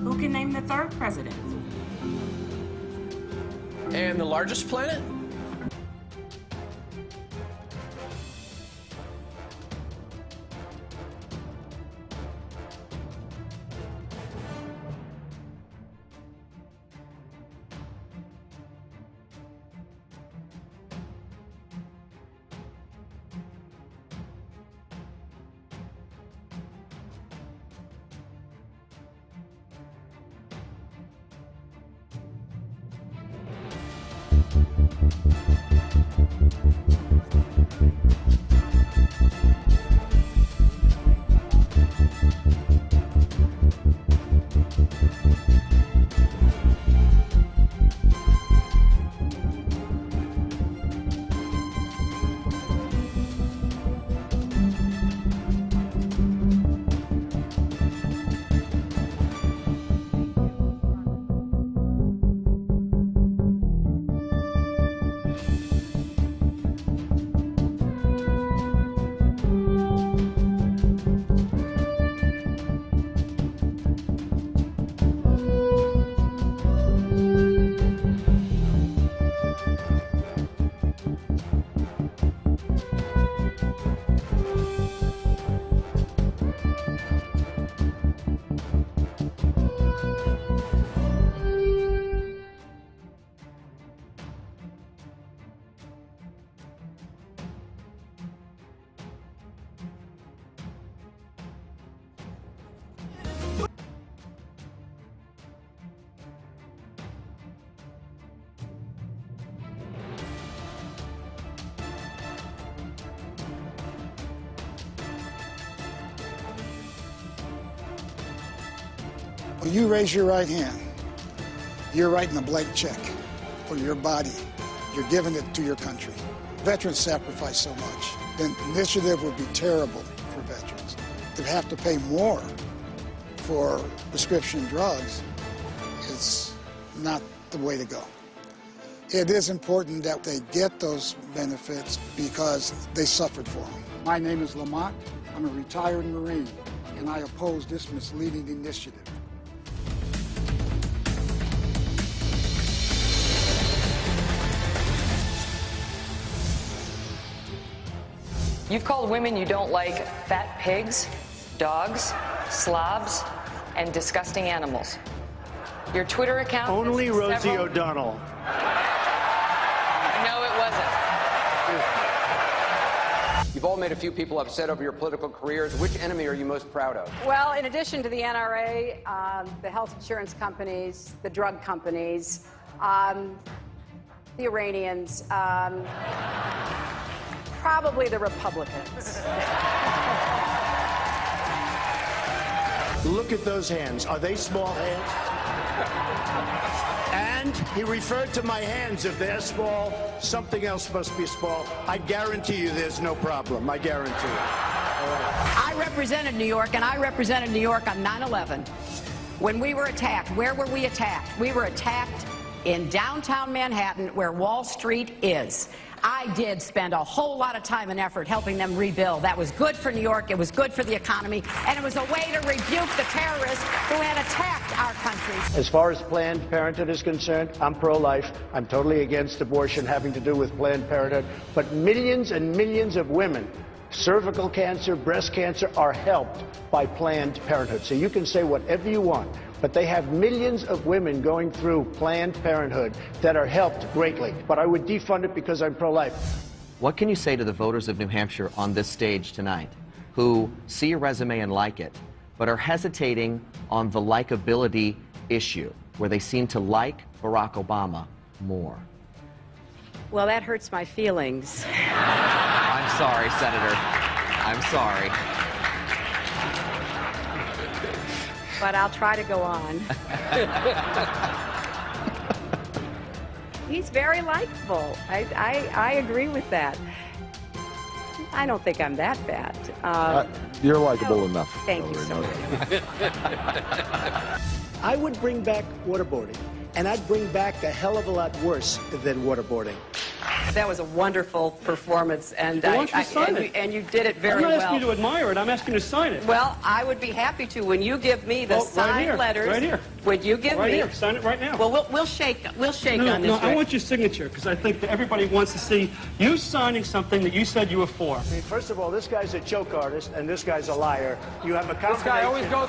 Who can name the third president? And the largest planet? When you raise your right hand, you're writing a blank check for your body. You're giving it to your country. Veterans sacrifice so much. The initiative would be terrible for veterans. To have to pay more for prescription drugs is not the way to go. It is important that they get those benefits because they suffered for them. My name is Lamont. I'm a retired Marine, and I oppose this misleading initiative. You've called women you don't like fat pigs, dogs, slobs, and disgusting animals. Your Twitter account... Only Rosie O'Donnell. No, it wasn't. You've all made a few people upset over your political careers. Which enemy are you most proud of? Well, in addition to the NRA, the health insurance companies, the drug companies, the Iranians, probably the Republicans. Look at those hands. Are they small hands? And he referred to my hands. If they're small, something else must be small. I guarantee you there's no problem. I guarantee you. I represented New York, and I represented New York on 9/11. When we were attacked, where were we attacked? We were attacked in downtown Manhattan, where Wall Street is. I did spend a whole lot of time and effort helping them rebuild. That was good for New York, it was good for the economy, and it was a way to rebuke the terrorists who had attacked our country. As far as Planned Parenthood is concerned, I'm pro-life. I'm totally against abortion having to do with Planned Parenthood. But millions and millions of women, cervical cancer, breast cancer, are helped by Planned Parenthood. So you can say whatever you want, but they have millions of women going through Planned Parenthood that are helped greatly. But I would defund it because I'm pro-life. What can you say to the voters of New Hampshire on this stage tonight who see your resume and like it, but are hesitating on the likability issue, where they seem to like Barack Obama more? Well, that hurts my feelings. I'm sorry, Senator. I'm sorry. But I'll try to go on. He's very likable. I agree with that. I don't think I'm that bad. You're likable enough. Thank you so much. I would bring back waterboarding, and I'd bring back a hell of a lot worse than waterboarding. That was a wonderful performance, and I want you to sign it. And you did it very I'm well. not asking you to admire it. I'm asking you to sign it. Well, I would be happy to when you give me the Right signed here, letters. right here. Would you give Right me? here. Sign it right now. Well, we'll shake. We'll shake No, on this. no, I Rick. want your signature because I think that everybody wants to see you signing something that you said you were for. I mean, first of all, this guy's a joke artist, and this guy's a liar. You have a combination. guy always goes.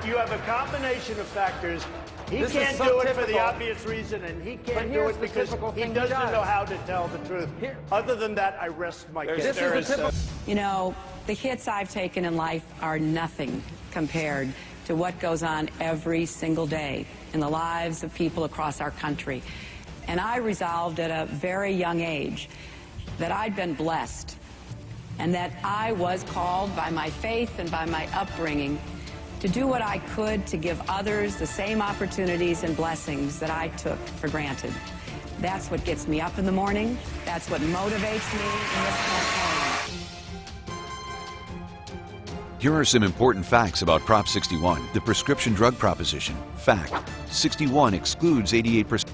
You have a combination of factors. He This is can't so do it for typical. the obvious reason, and he But can't do here's it the because typical he thing he doesn't does. know how to tell the truth. Here- Other than that, I rest my case. This is the typical. You know, the hits I've taken in life are nothing compared to what goes on every single day in the lives of people across our country. And I resolved at a very young age that I'd been blessed and that I was called by my faith and by my upbringing to do what I could to give others the same opportunities and blessings that I took for granted. That's what gets me up in the morning. That's what motivates me in this campaign. Here are some important facts about Prop 61, the prescription drug proposition. Fact: 61 excludes 88%.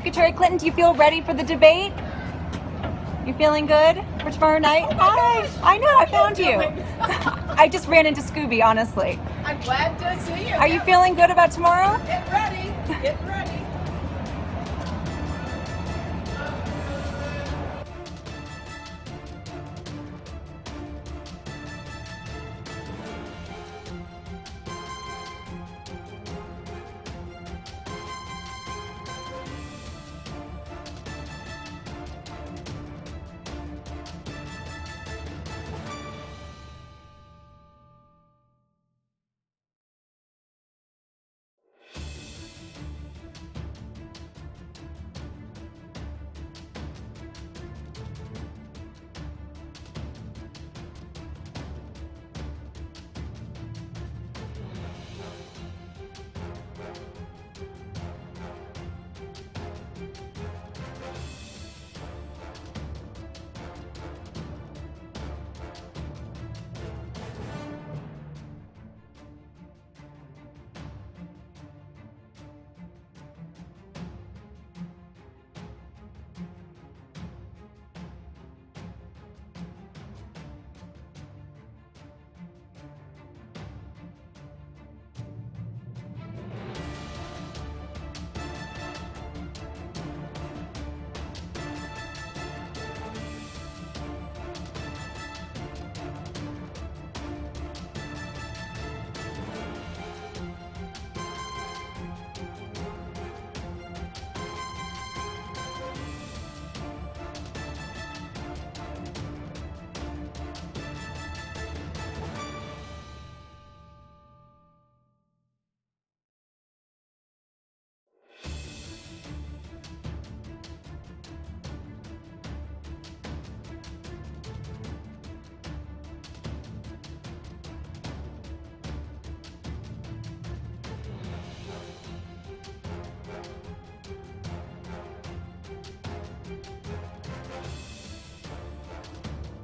Secretary Clinton, do you feel ready for the debate? You feeling good for tomorrow night? Hi. I know, I found you. I just ran into Scooby, honestly. I'm glad to see you. Are you feeling good about tomorrow? Get ready. Get ready.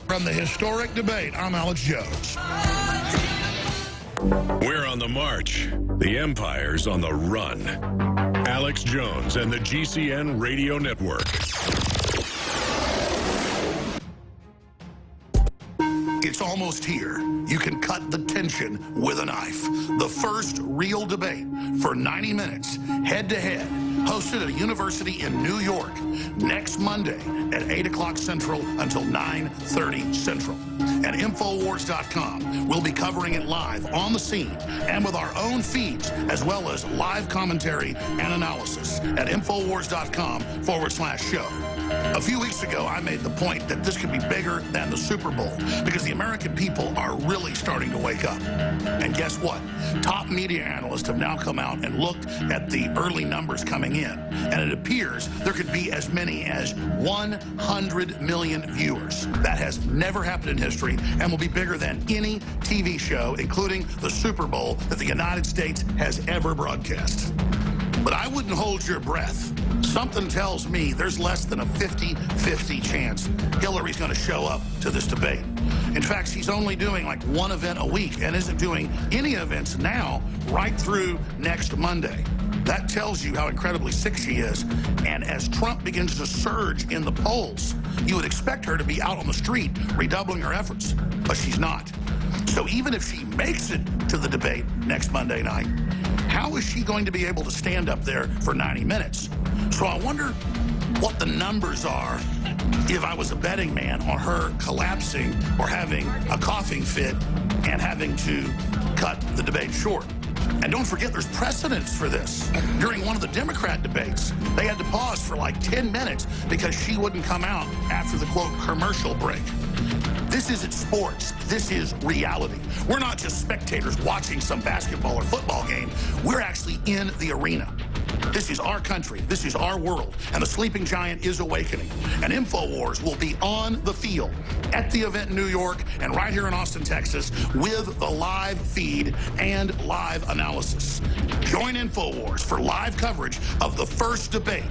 From the historic debate, I'm Alex Jones. We're on the march. The Empire's on the run. Alex Jones and the GCN Radio Network. It's almost here. You can cut the tension with a knife. The first real debate for 90 minutes, head-to-head, hosted at a university in New York next Monday at 8 o'clock Central until 9:30 Central. At Infowars.com, we'll be covering it live on the scene and with our own feeds, as well as live commentary and analysis at Infowars.com/show. A few weeks ago, I made the point that this could be bigger than the Super Bowl because the American people are really starting to wake up. And guess what? Top media analysts have now come out and looked at the early numbers coming in, and it appears there could be as many as 100 million viewers. That has never happened in history and will be bigger than any TV show, including the Super Bowl, that the United States has ever broadcast. But I wouldn't hold your breath. Something tells me there's less than a 50-50 chance Hillary's going to show up to this debate. In fact, she's only doing like one event a week and isn't doing any events now right through next Monday. That tells you how incredibly sick she is. And as Trump begins to surge in the polls, you would expect her to be out on the street redoubling her efforts, but she's not. So even if she makes it to the debate next Monday night, how is she going to be able to stand up there for 90 minutes? So I wonder what the numbers are if I was a betting man on her collapsing or having a coughing fit and having to cut the debate short. And don't forget, there's precedence for this. During one of the Democrat debates, they had to pause for like 10 minutes because she wouldn't come out after the, quote, commercial break. This isn't sports. This is reality. We're not just spectators watching some basketball or football game. We're actually in the arena. This is our country. This is our world. And the sleeping giant is awakening. And InfoWars will be on the field at the event in New York and right here in Austin, Texas, with the live feed and live analysis. Join InfoWars for live coverage of the first debate,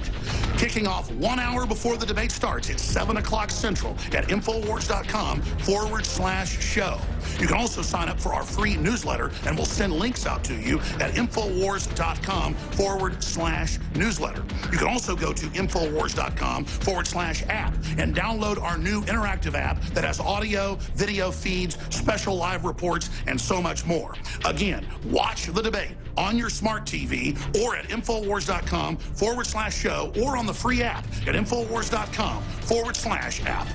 kicking off 1 hour before the debate starts at 7 o'clock Central at Infowars.com/show. You can also sign up for our free newsletter, and we'll send links out to you at Infowars.com/newsletter. You can also go to Infowars.com/app and download our new interactive app that has audio, video feeds, special live reports, and so much more. Again, watch the debate on your smart TV or at Infowars.com/show or on the free app at Infowars.com/app.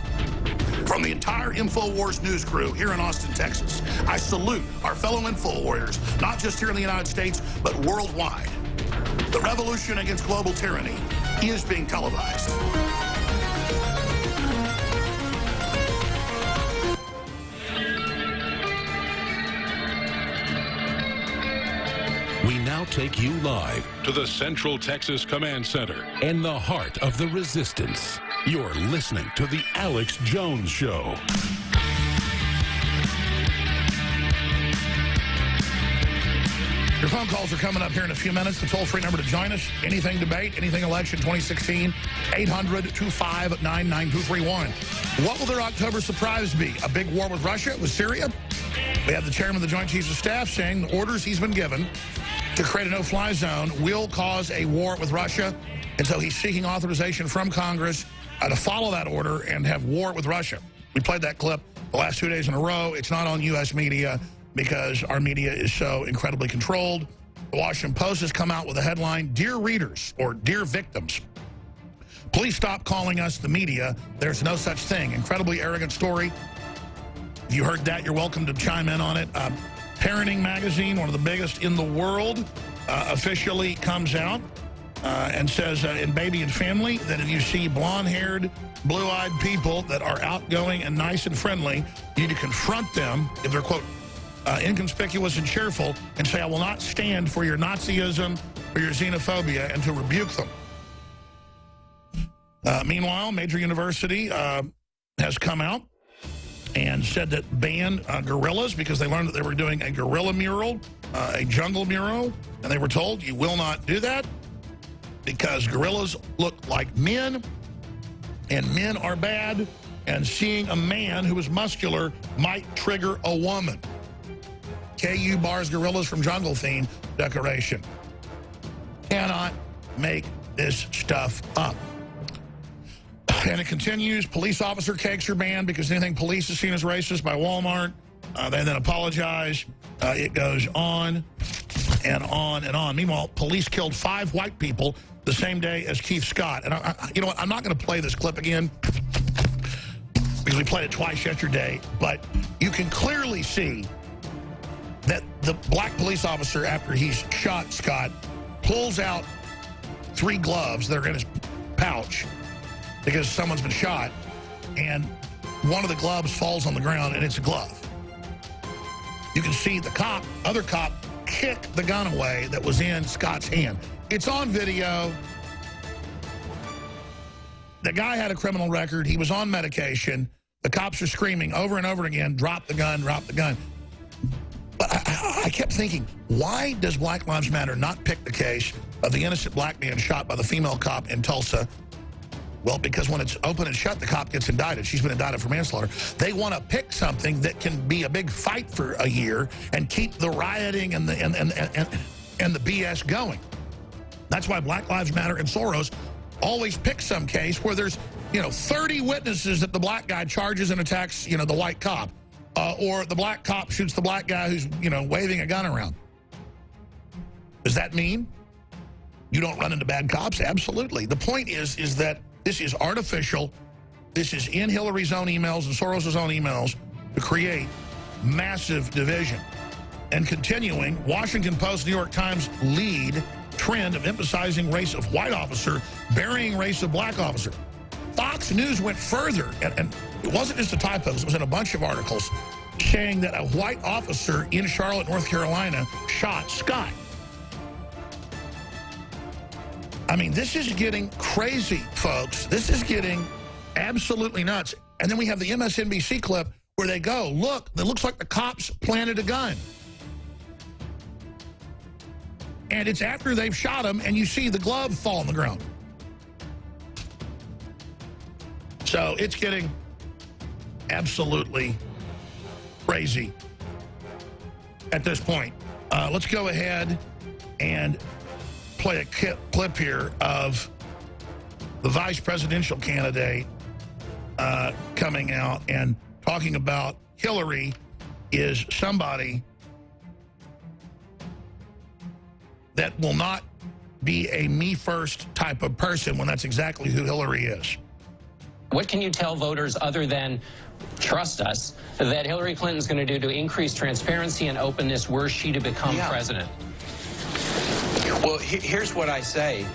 From the entire InfoWars news crew here in Austin, Texas, I salute our fellow Info Warriors, not just here in the United States, but worldwide. The revolution against global tyranny is being televised. We now take you live to the Central Texas Command Center in the heart of the resistance. You're listening to The Alex Jones Show. Your phone calls are coming up here in a few minutes. The toll-free number to join us, anything debate, anything election 2016, 800-259-9231. What will their October surprise be? A big war with Russia, with Syria? We have the chairman of the Joint Chiefs of Staff saying the orders he's been given to create a no-fly zone will cause a war with Russia, and so he's seeking authorization from Congress to follow that order and have war with Russia. We played that clip the last 2 days in a row. It's not on U.S. media because our media is so incredibly controlled. The Washington Post has come out with a headline, "Dear readers," or "Dear victims, please stop calling us the media. There's no such thing." Incredibly arrogant story. If you heard that, you're welcome to chime in on it. Parenting Magazine, one of the biggest in the world, officially comes out and says in Baby and Family that if you see blonde-haired, blue-eyed people that are outgoing and nice and friendly, you need to confront them if they're, quote, inconspicuous and cheerful, and say, "I will not stand for your Nazism or your xenophobia," and to rebuke them. Meanwhile, Major University has come out and said that banned gorillas because they learned that they were doing a gorilla mural, a jungle mural, and they were told, you will not do that because gorillas look like men, and men are bad, and seeing a man who is muscular might trigger a woman. KU bars gorillas from jungle theme decoration. Cannot make this stuff up. And it continues. Police officer cakes are banned because anything police is seen as racist by Walmart. They then apologize. It goes on and on and on. Meanwhile, police killed 5 white people the same day as Keith Scott. And you know what? I'm not going to play this clip again because we played it twice yesterday. But you can clearly see that the black police officer, after he's shot Scott, pulls out 3 gloves that are in his pouch because someone's been shot, and one of the gloves falls on the ground, and it's a glove. You can see the other cop, kick the gun away that was in Scott's hand. It's on video. The guy had a criminal record. He was on medication. The cops are screaming over and over again, "Drop the gun, drop the gun." But I kept thinking, why does Black Lives Matter not pick the case of the innocent black man shot by the female cop in Tulsa? Well, because when it's open and shut, the cop gets indicted. She's been indicted for manslaughter. They want to pick something that can be a big fight for a year and keep the rioting and the BS going. That's why Black Lives Matter and Soros always pick some case where there's, 30 witnesses that the black guy charges and attacks, the white cop. Or the black cop shoots the black guy who's, waving a gun around. Does that mean you don't run into bad cops? Absolutely. The point is that this is artificial. This is in Hillary's own emails and Soros' own emails to create massive division. And continuing, Washington Post, New York Times lead trend of emphasizing race of white officer, burying race of black officer. Fox News went further, and it wasn't just a typo, it was in a bunch of articles, saying that a white officer in Charlotte, North Carolina, shot Scott. I mean, this is getting crazy, folks. This is getting absolutely nuts. And then we have the MSNBC clip where they go, look, it looks like the cops planted a gun. And it's after they've shot him, and you see the glove fall on the ground. So it's getting absolutely crazy at this point. Let's go ahead and play a clip here of the vice presidential candidate coming out and talking about Hillary is somebody that will not be a me first type of person when that's exactly who Hillary is. What can you tell voters other than trust us that Hillary Clinton's going to do to increase transparency and openness were she to become president? Well, here's what I say.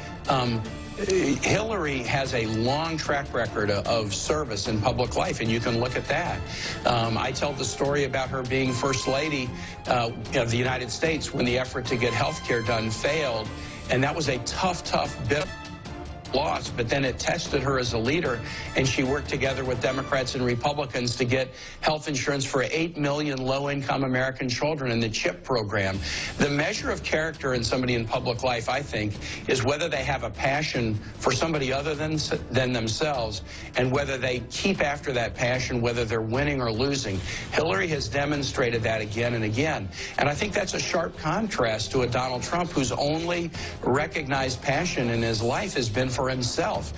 Hillary has a long track record of service in public life, and you can look at that. I tell the story about her being First Lady of the United States when the effort to get health care done failed, and that was a tough bit loss, but then it tested her as a leader, and she worked together with Democrats and Republicans to get health insurance for 8 million low-income American children in the CHIP program. The measure of character in somebody in public life, I think, is whether they have a passion for somebody other than themselves, and whether they keep after that passion, whether they're winning or losing. Hillary has demonstrated that again and again, and I think that's a sharp contrast to a Donald Trump whose only recognized passion in his life has been for himself.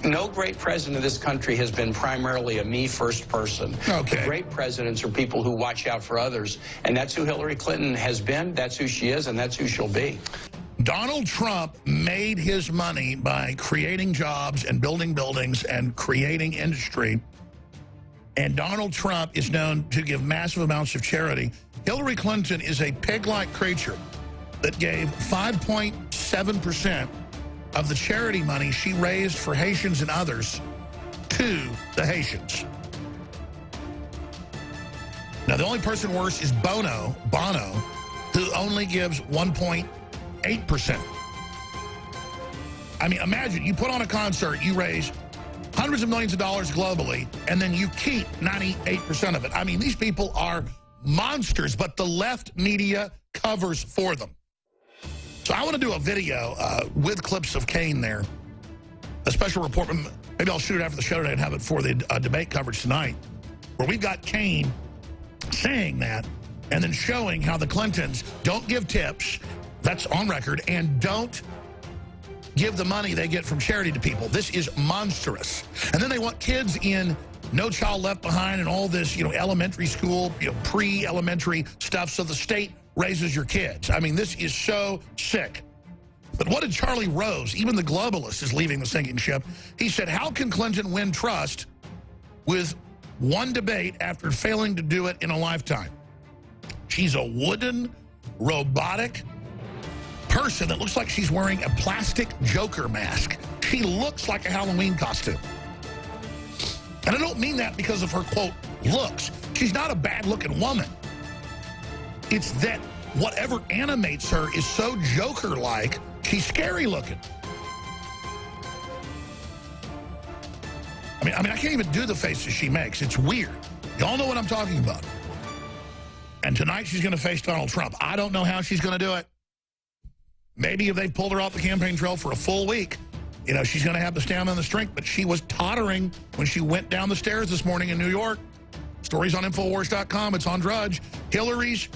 No great president of this country has been primarily a me-first person. Okay. The great presidents are people who watch out for others, and that's who Hillary Clinton has been, that's who she is, and that's who she'll be. Donald Trump made his money by creating jobs and building buildings and creating industry, and Donald Trump is known to give massive amounts of charity. Hillary Clinton is a pig-like creature that gave 5.7% of the charity money she raised for Haitians and others to the Haitians. Now, the only person worse is Bono, who only gives 1.8%. I mean, imagine, you put on a concert, you raise hundreds of millions of dollars globally, and then you keep 98% of it. I mean, these people are monsters, but the left media covers for them. So I want to do a video with clips of Kaine there, a special report. Maybe I'll shoot it after the show today and have it for the debate coverage tonight, where we've got Kaine saying that and then showing how the Clintons don't give tips, that's on record, and don't give the money they get from charity to people. This is monstrous. And then they want kids in No Child Left Behind and all this, elementary school, pre-elementary stuff, so the state raises your kids. I mean, this is so sick. But what did Charlie Rose, even the globalist, is leaving the sinking ship? He said, how can Clinton win trust with one debate after failing to do it in a lifetime? She's a wooden, robotic person that looks like she's wearing a plastic Joker mask. She looks like a Halloween costume. And I don't mean that because of her, quote, looks. She's not a bad-looking woman. It's that whatever animates her is so Joker-like, she's scary-looking. I mean, I can't even do the faces she makes. It's weird. Y'all know what I'm talking about. And tonight she's going to face Donald Trump. I don't know how she's going to do it. Maybe if they pulled her off the campaign trail for a full week, she's going to have the stamina and the strength. But she was tottering when she went down the stairs this morning in New York. Stories on Infowars.com. It's on Drudge. Hillary's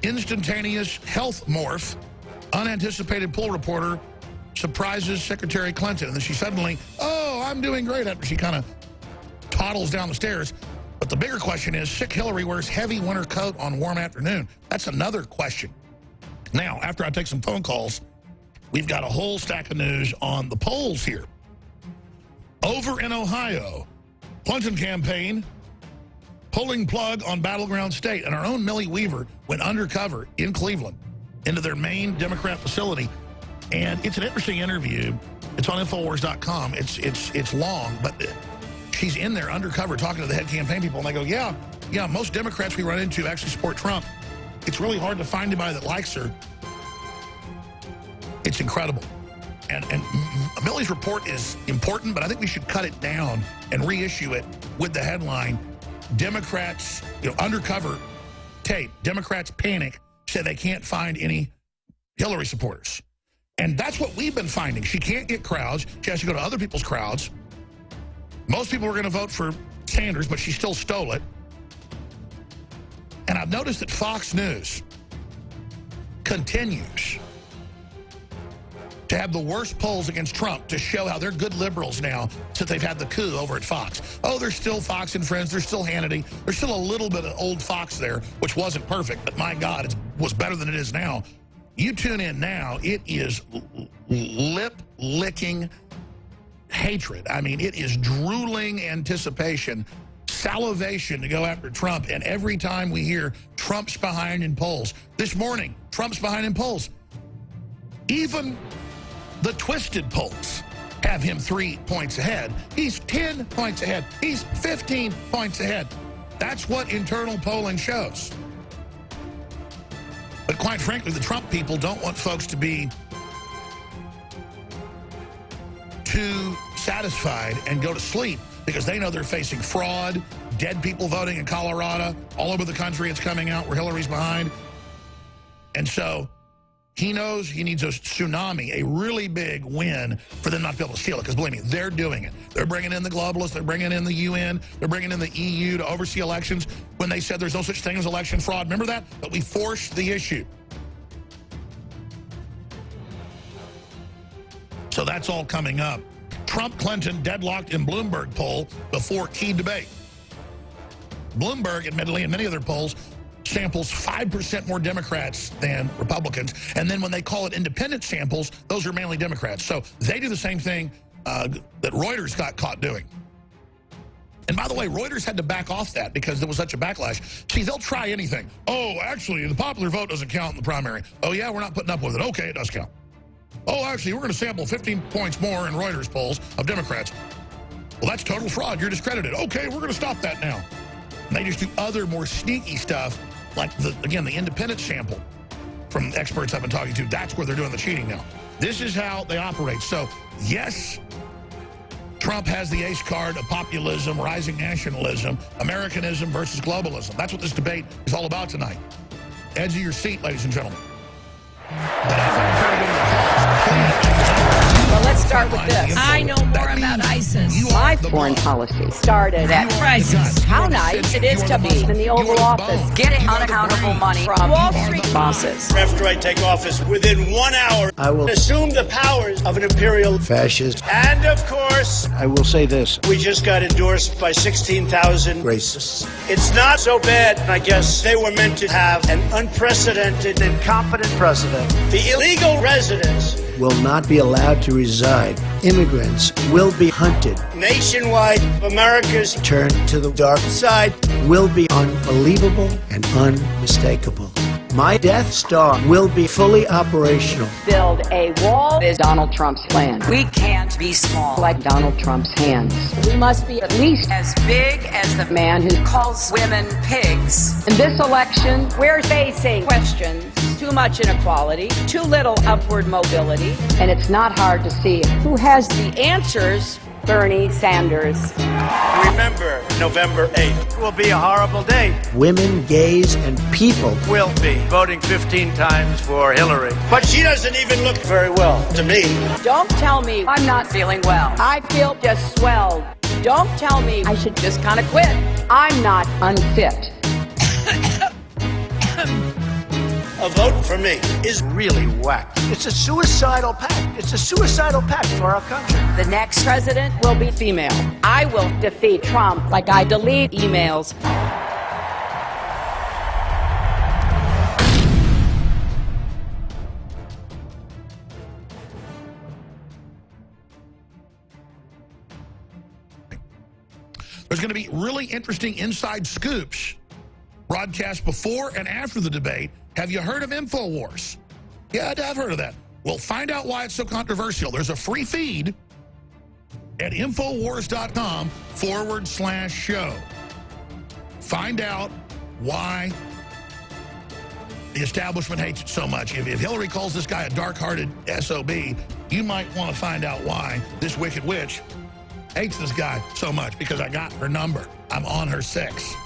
instantaneous health morph, unanticipated poll reporter surprises Secretary Clinton. And then she suddenly, oh, I'm doing great, after she kind of toddles down the stairs. But the bigger question is, sick Hillary wears heavy winter coat on warm afternoon. That's another question. Now, after I take some phone calls, we've got a whole stack of news on the polls here. Over in Ohio, Clinton campaign pulling plug on battleground state. And our own Millie Weaver went undercover in Cleveland into their main Democrat facility. And it's an interesting interview. It's on Infowars.com. It's long, but she's in there undercover talking to the head campaign people. And they go, yeah, most Democrats we run into actually support Trump. It's really hard to find anybody that likes her. It's incredible. And Millie's report is important, but I think we should cut it down and reissue it with the headline, Democrats, undercover tape, Democrats panic, say they can't find any Hillary supporters. And that's what we've been finding. She can't get crowds. She has to go to other people's crowds. Most people were going to vote for Sanders, but she still stole it. Now, notice that Fox News continues to have the worst polls against Trump to show how they're good liberals now since they've had the coup over at Fox. Oh, there's still Fox and Friends. There's still Hannity. There's still a little bit of old Fox there, which wasn't perfect, but my God, it was better than it is now. You tune in now, it is lip-licking hatred. I mean, it is drooling anticipation, salivation to go after Trump. And every time we hear Trump's behind in polls, this morning, Trump's behind in polls. Even the twisted polls have him 3 points ahead. He's 10 points ahead. He's 15 points ahead. That's what internal polling shows. But quite frankly, the Trump people don't want folks to be too satisfied and go to sleep because they know they're facing fraud, dead people voting in Colorado, all over the country it's coming out where Hillary's behind. And so he knows he needs a tsunami, a really big win for them not to be able to steal it. Because believe me, they're doing it. They're bringing in the globalists. They're bringing in the UN. They're bringing in the EU to oversee elections when they said there's no such thing as election fraud. Remember that? But we forced the issue. So that's all coming up. Trump-Clinton deadlocked in Bloomberg poll before key debate. Bloomberg, admittedly, in many other polls, samples 5% more Democrats than Republicans. And then when they call it independent samples, those are mainly Democrats. So they do the same thing that Reuters got caught doing. And by the way, Reuters had to back off that because there was such a backlash. See, they'll try anything. Oh, actually, the popular vote doesn't count in the primary. Oh, yeah, we're not putting up with it. Okay, it does count. Oh, actually, we're going to sample 15 points more in Reuters polls of Democrats. Well, that's total fraud. You're discredited. Okay, we're going to stop that now. And they just do other more sneaky stuff, like, again, the independent sample from experts I've been talking to. That's where they're doing the cheating now. This is how they operate. So, yes, Trump has the ace card of populism, rising nationalism, Americanism versus globalism. That's what this debate is all about tonight. Edge of your seat, ladies and gentlemen. Well, let's start with this. I know more about ISIS. My foreign policy started at crisis. How nice it is to be in the Oval Office, getting unaccountable money from Wall Street bosses. After I take office, within 1 hour, I will assume the powers of an imperial fascist. And of course, I will say this. We just got endorsed by 16,000 racists. It's not so bad. I guess they were meant to have an unprecedented, incompetent president. The illegal residents will not be allowed to reside. Immigrants will be hunted. Nationwide, America's turn to the dark side will be unbelievable and unmistakable. My Death Star will be fully operational. Build a wall is Donald Trump's plan. We can't be small like Donald Trump's hands. We must be at least as big as the man who calls women pigs. In this election, we're facing questions. Too much inequality, too little upward mobility, and it's not hard to see who has the answers. Bernie Sanders. Remember, November 8th will be a horrible day. Women, gays, and people Will be voting 15 times for Hillary. But she doesn't even look very well to me. Don't tell me I'm not feeling well. I feel just swelled. Don't tell me I should just kind of quit. I'm not unfit. A vote for me is really whack. It's a suicidal pact. It's a suicidal pact for our country. The next president will be female. I will defeat Trump like I delete emails. There's going to be really interesting inside scoops broadcast before and after the debate. Have you heard of InfoWars? Yeah, I've heard of that. Well, find out why it's so controversial. There's a free feed at Infowars.com/show. Find out why the establishment hates it so much. If Hillary calls this guy a dark-hearted SOB, you might want to find out why this wicked witch hates this guy so much, because I got her number. I'm on her 6.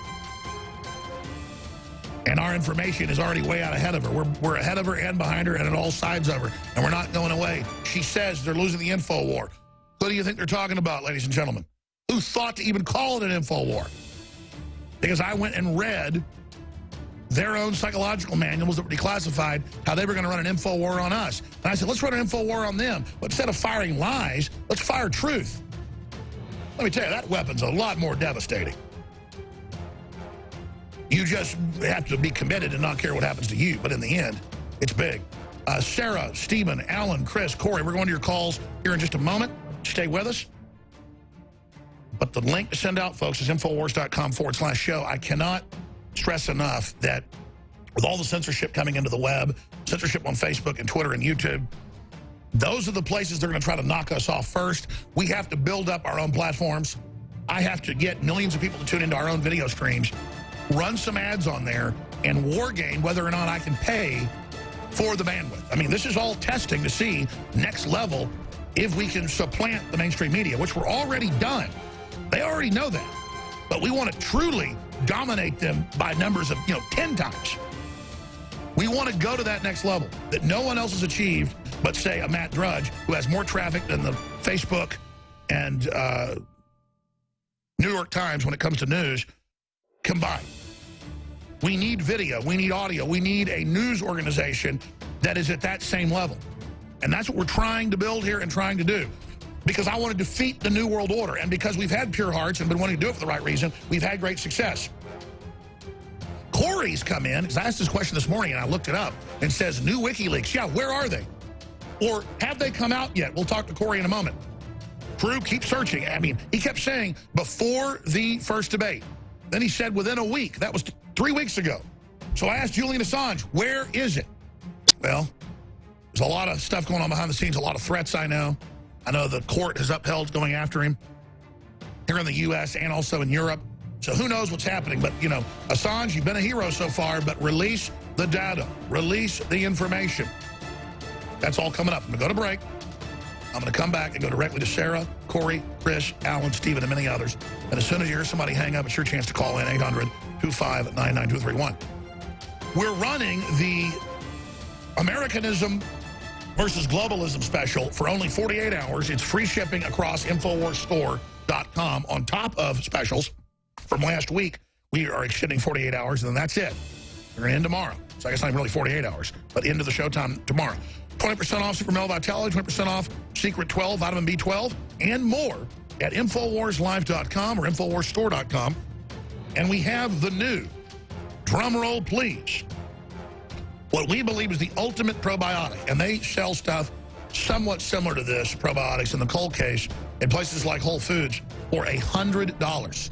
And our information is already way out ahead of her. We're ahead of her and behind her and at all sides of her. And we're not going away. She says they're losing the info war. Who do you think they're talking about, ladies and gentlemen? Who thought to even call it an info war? Because I went and read their own psychological manuals that were declassified, how they were going to run an info war on us. And I said, let's run an info war on them. But instead of firing lies, let's fire truth. Let me tell you, that weapon's a lot more devastating. You just have to be committed and not care what happens to you. But in the end, it's big. Sarah, Stephen, Alan, Chris, Corey, we're going to your calls here in just a moment. Stay with us. But the link to send out, folks, is Infowars.com/show. I cannot stress enough that with all the censorship coming into the web, censorship on Facebook and Twitter and YouTube, those are the places they're going to try to knock us off first. We have to build up our own platforms. I have to get millions of people to tune into our own video streams, run some ads on there, and war game whether or not I can pay for the bandwidth. I mean, this is all testing to see next level if we can supplant the mainstream media, which we're already done. They already know that. But we want to truly dominate them by numbers of, 10 times. We want to go to that next level that no one else has achieved but, say, a Matt Drudge, who has more traffic than the Facebook and New York Times when it comes to news combined. We need video. We need audio. We need a news organization that is at that same level. And that's what we're trying to build here and trying to do. Because I want to defeat the New World Order. And because we've had pure hearts and been wanting to do it for the right reason, we've had great success. Corey's come in, because I asked this question this morning and I looked it up, and says, new WikiLeaks. Yeah, where are they? Or have they come out yet? We'll talk to Corey in a moment. Drew, keep searching. I mean, he kept saying before the first debate. Then he said within a week. That was 3 weeks ago. So I asked Julian Assange, where is it? Well, there's a lot of stuff going on behind the scenes, a lot of threats, I know. I know the court has upheld going after him here in the U.S. and also in Europe. So who knows what's happening. But, Assange, you've been a hero so far, but release the data. Release the information. That's all coming up. I'm going to go to break. I'm going to come back and go directly to Sarah, Corey, Chris, Alan, Stephen, and many others. And as soon as you hear somebody hang up, it's your chance to call in 800-259-9231. We're running the Americanism versus globalism special for only 48 hours. It's free shipping across InfoWarsStore.com on top of specials from last week. We are extending 48 hours, and then that's it. We're going to end tomorrow. So I guess not really 48 hours, but into the showtime tomorrow. 20% off Super Male Vitality, 20% off Secret 12, Vitamin B12, and more at InfoWarsLive.com or InfoWarsStore.com. And we have the new, drum roll please, what we believe is the ultimate probiotic. And they sell stuff somewhat similar to this, probiotics, in the cold case, in places like Whole Foods for $100.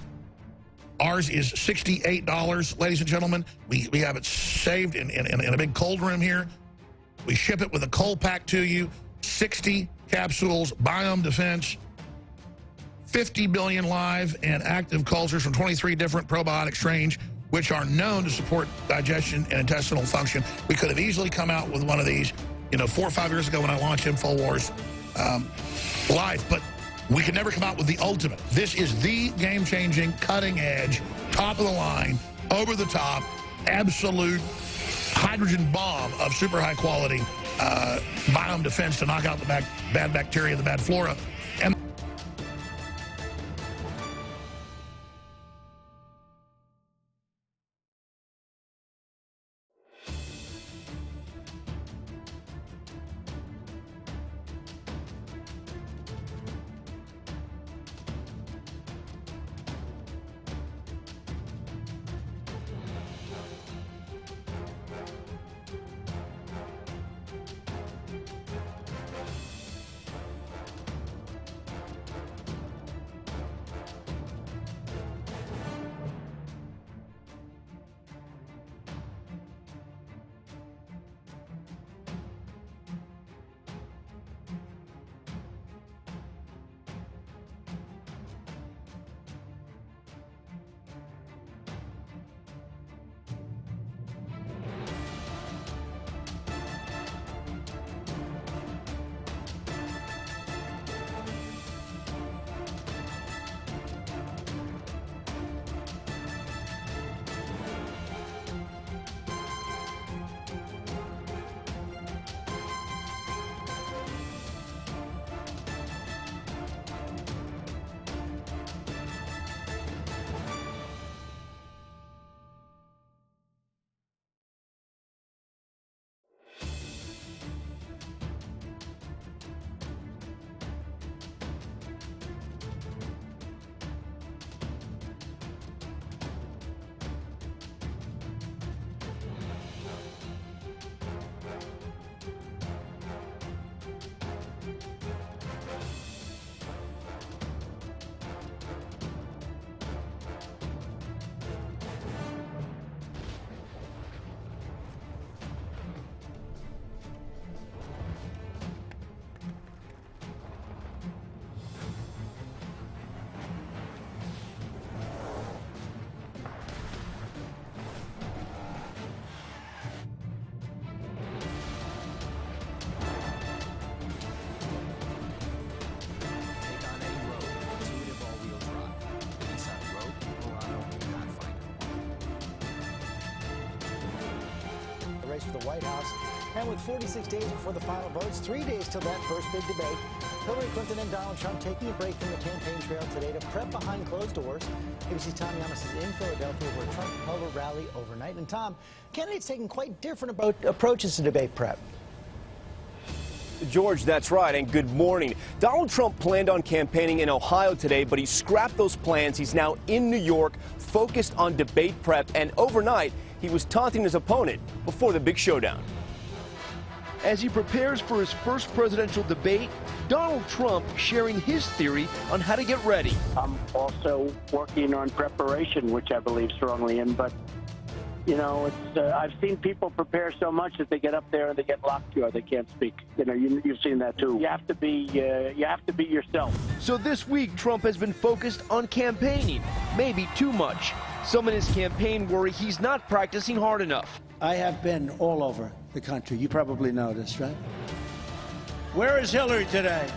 Ours is $68, ladies and gentlemen. We have it saved in a big cold room here. We ship it with a cold pack to you, 60 capsules, Biome Defense, 50 billion live and active cultures from 23 different probiotic strains, which are known to support digestion and intestinal function. We could have easily come out with one of these, 4 or 5 years ago when I launched InfoWars Live, but we could never come out with the ultimate. This is the game-changing, cutting-edge, top-of-the-line, over-the-top, absolute hydrogen bomb of super high-quality Biome Defense to knock out the bad bacteria, the bad flora. And race for the White House. And with 46 days before the final votes, 3 days till that first big debate, Hillary Clinton and Donald Trump taking a break from the campaign trail today to prep behind closed doors. ABC's Tom Yamas is in Philadelphia, where Trump held a rally overnight. And Tom, candidates taking quite different approaches to debate prep. George, that's right, and good morning. Donald Trump planned on campaigning in Ohio today, but he scrapped those plans. He's now in New York, focused on debate prep, and overnight, he was taunting his opponent before the big showdown. As he prepares for his first presidential debate, Donald Trump sharing his theory on how to get ready. I'm also working on preparation, which I believe strongly in, but you know, I've seen people prepare so much that they get up there and they get locked to or they can't speak. You know, you've seen that too. You have to be yourself. So this week, Trump has been focused on campaigning, maybe too much. Some in his campaign worry he's not practicing hard enough. I have been all over the country. You probably noticed, right? Where is Hillary today?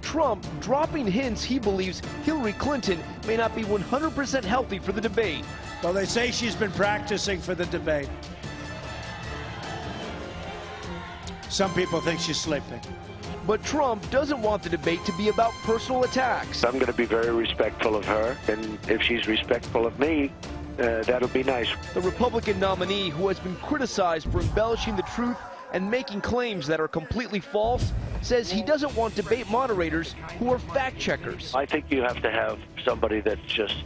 Trump dropping hints he believes Hillary Clinton may not be 100% healthy for the debate. Well, they say she's been practicing for the debate. Some people think she's sleeping. But Trump doesn't want the debate to be about personal attacks. I'm going to be very respectful of her, and if she's respectful of me, that'll be nice. The Republican nominee, who has been criticized for embellishing the truth and making claims that are completely false, says he doesn't want debate moderators who are fact checkers. I think you have to have somebody that just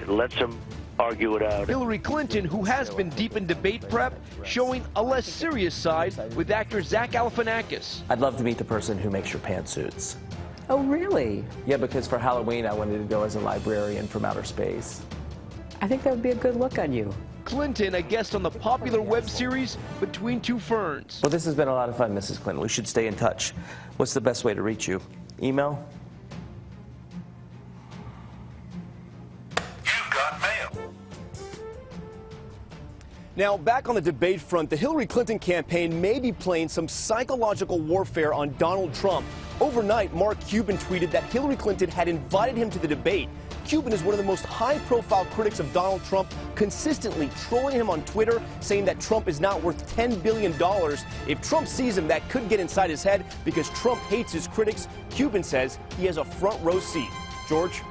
lets them argue it out. Hillary Clinton, who has been deep in debate prep, showing a less serious side with actor Zach Galifianakis. I'd love to meet the person who makes your pantsuits. Oh, really? Yeah, because for Halloween I wanted to go as a librarian from outer space. I think that would be a good look on you. Clinton, a guest on the popular web series Between Two Ferns. Well, this has been a lot of fun, Mrs. Clinton. We should stay in touch. What's the best way to reach you? Email? Now, back on the debate front, the Hillary Clinton campaign may be playing some psychological warfare on Donald Trump. Overnight, Mark Cuban tweeted that Hillary Clinton had invited him to the debate. Cuban is one of the most high-profile critics of Donald Trump, consistently trolling him on Twitter, saying that Trump is not worth $10 billion. If Trump sees him, that could get inside his head because Trump hates his critics. Cuban says he has a front-row seat. George?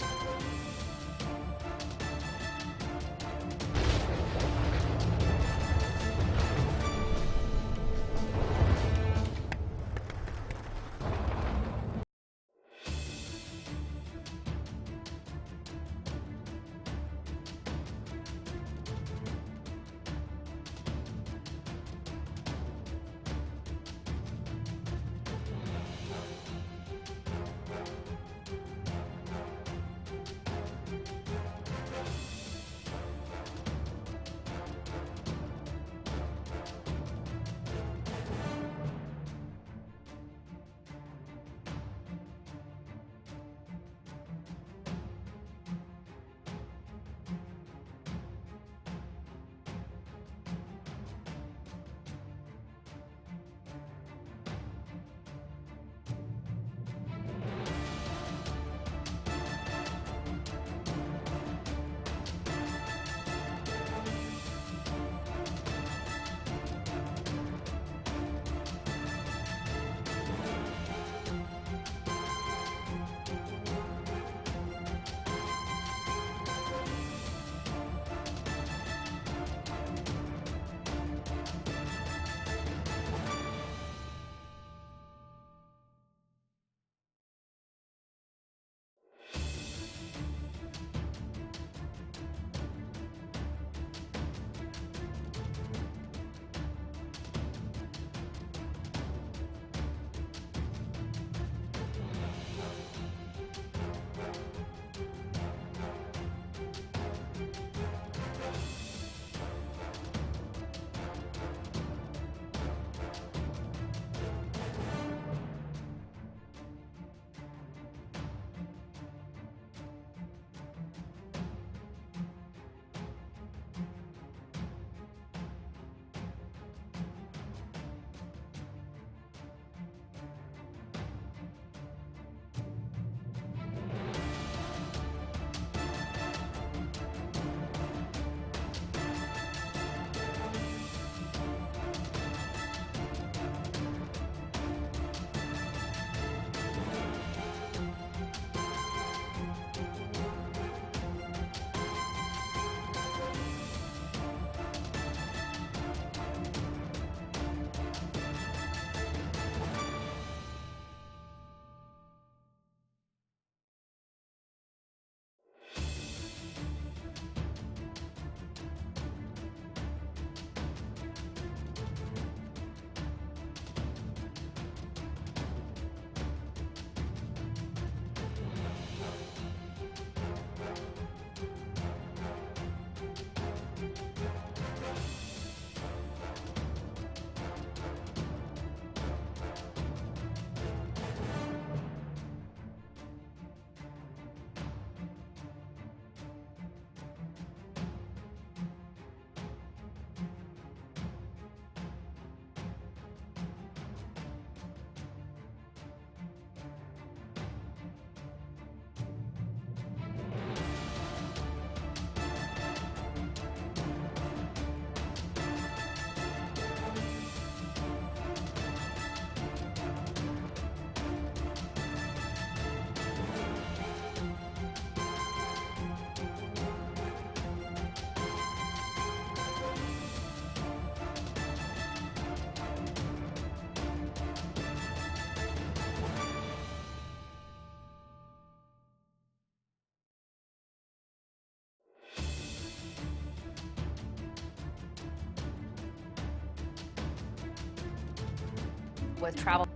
with travel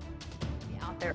out there.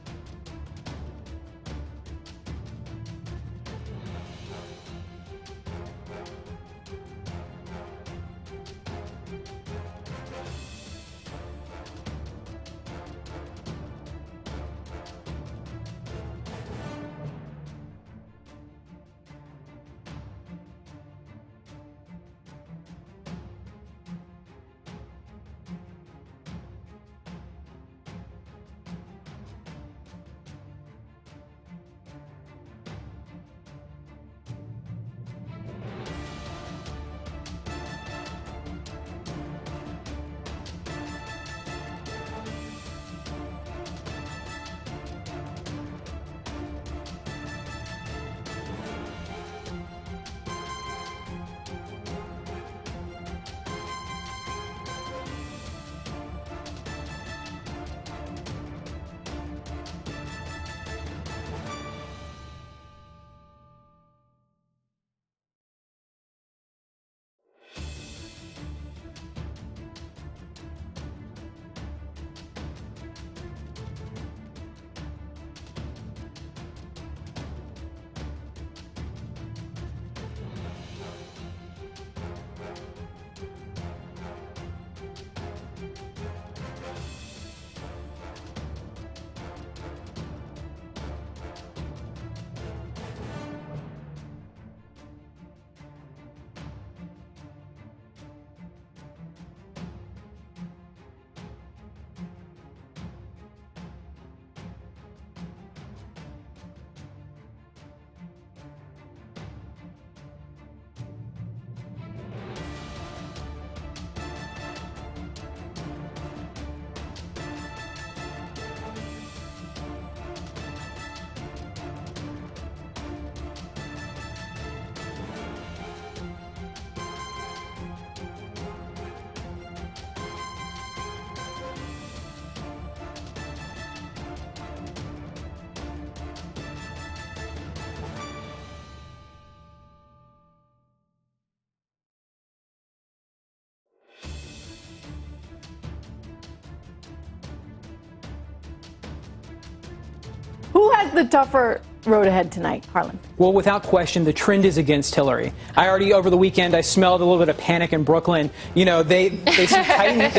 Who has the tougher road ahead tonight, Harlan? Well, without question, the trend is against Hillary. Over the weekend, I smelled a little bit of panic in Brooklyn. You know, they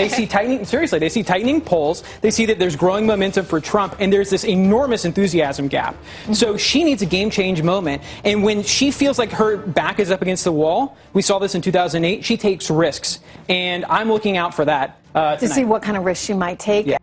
see tightening polls. They see that there's growing momentum for Trump, and there's this enormous enthusiasm gap. So she needs a game change moment. And when she feels like her back is up against the wall, we saw this in 2008, she takes risks. And I'm looking out for that to see what kind of risks she might take. Yeah.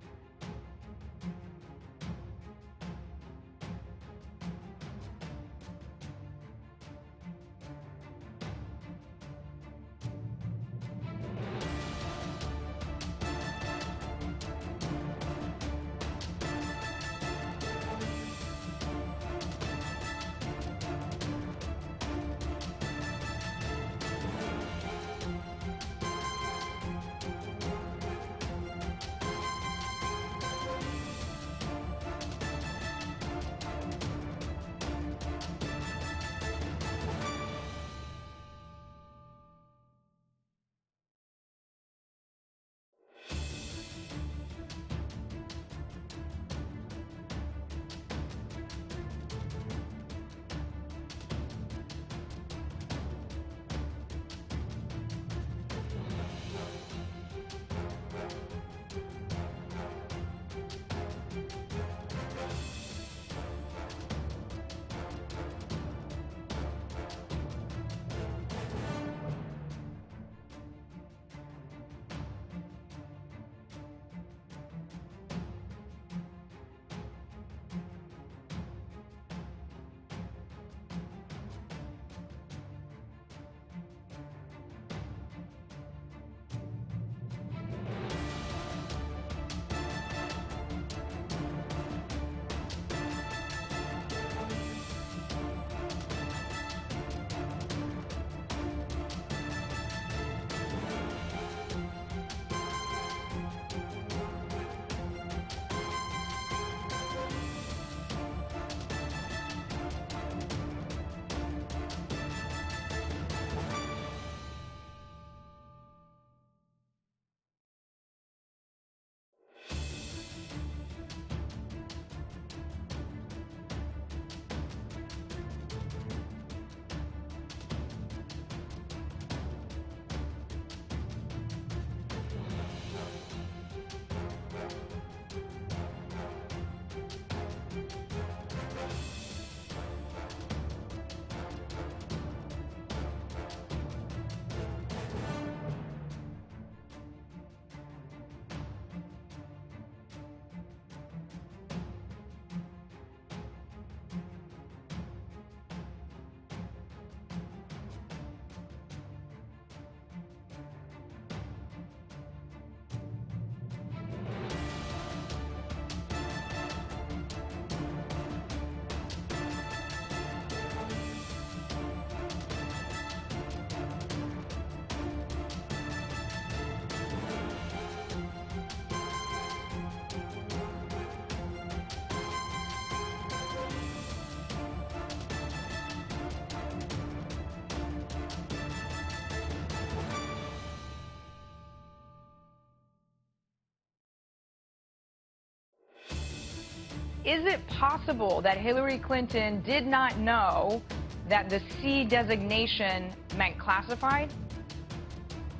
Is it possible that Hillary Clinton did not know that the C designation meant classified?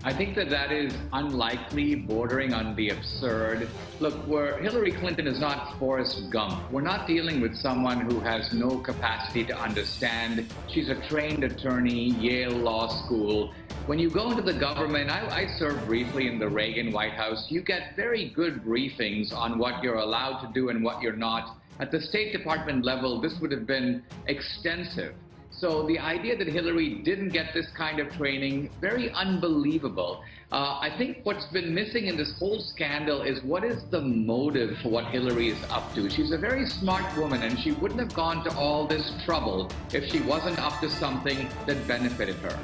I think that is unlikely, bordering on the absurd. Look, Hillary Clinton is not Forrest Gump. We're not dealing with someone who has no capacity to understand. She's a trained attorney, Yale Law School. When you go into the government, I served briefly in the Reagan White House. You get very good briefings on what you're allowed to do and what you're not. At the State Department level, this would have been extensive. So the idea that Hillary didn't get this kind of training, very unbelievable. I think what's been missing in this whole scandal is what is the motive for what Hillary is up to. She's a very smart woman, and she wouldn't have gone to all this trouble if she wasn't up to something that benefited her.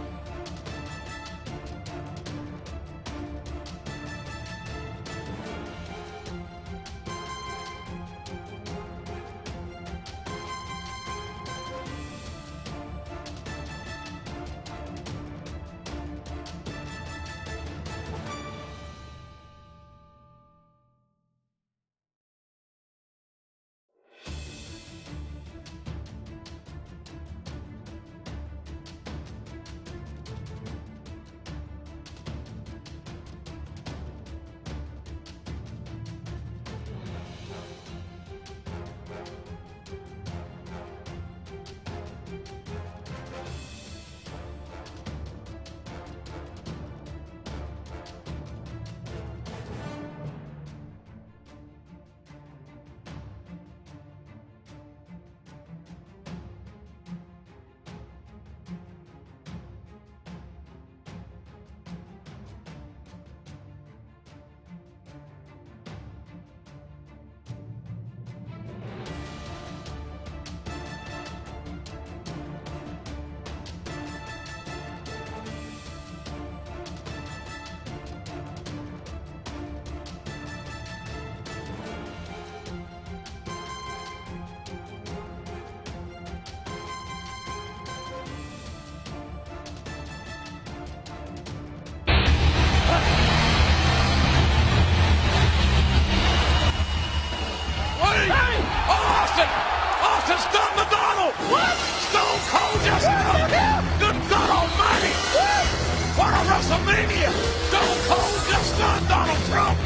Austin's done the Donald! What? Stone Cold just done it! Good God Almighty! What a WrestleMania! Stone Cold just done Donald Trump!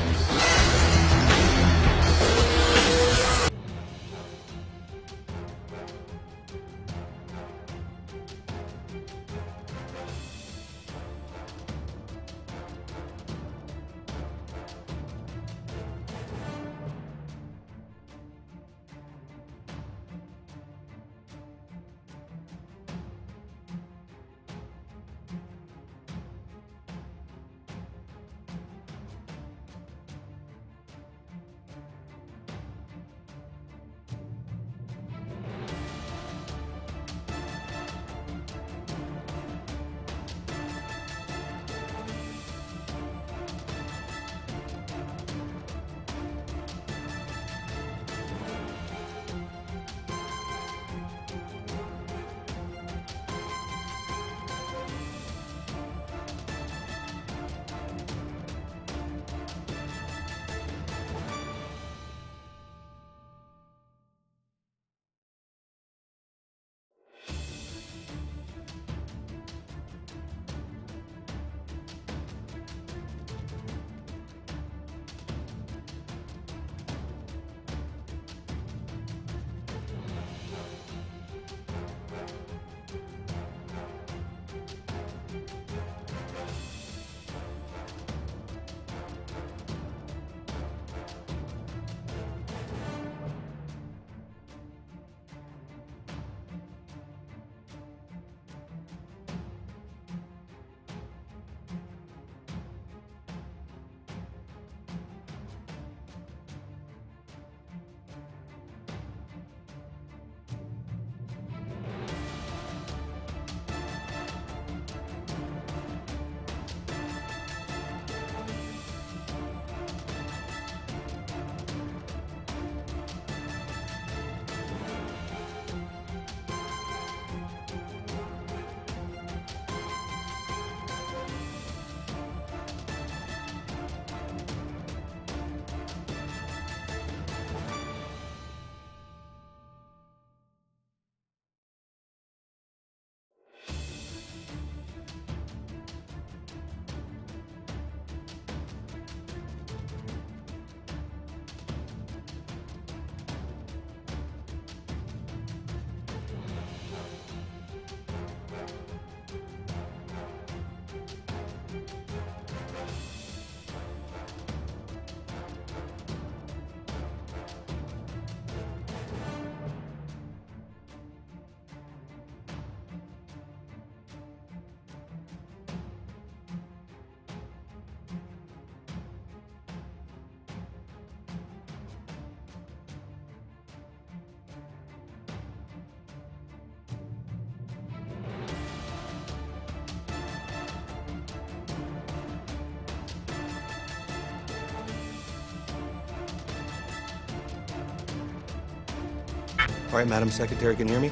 All right, Madam Secretary, can you hear me?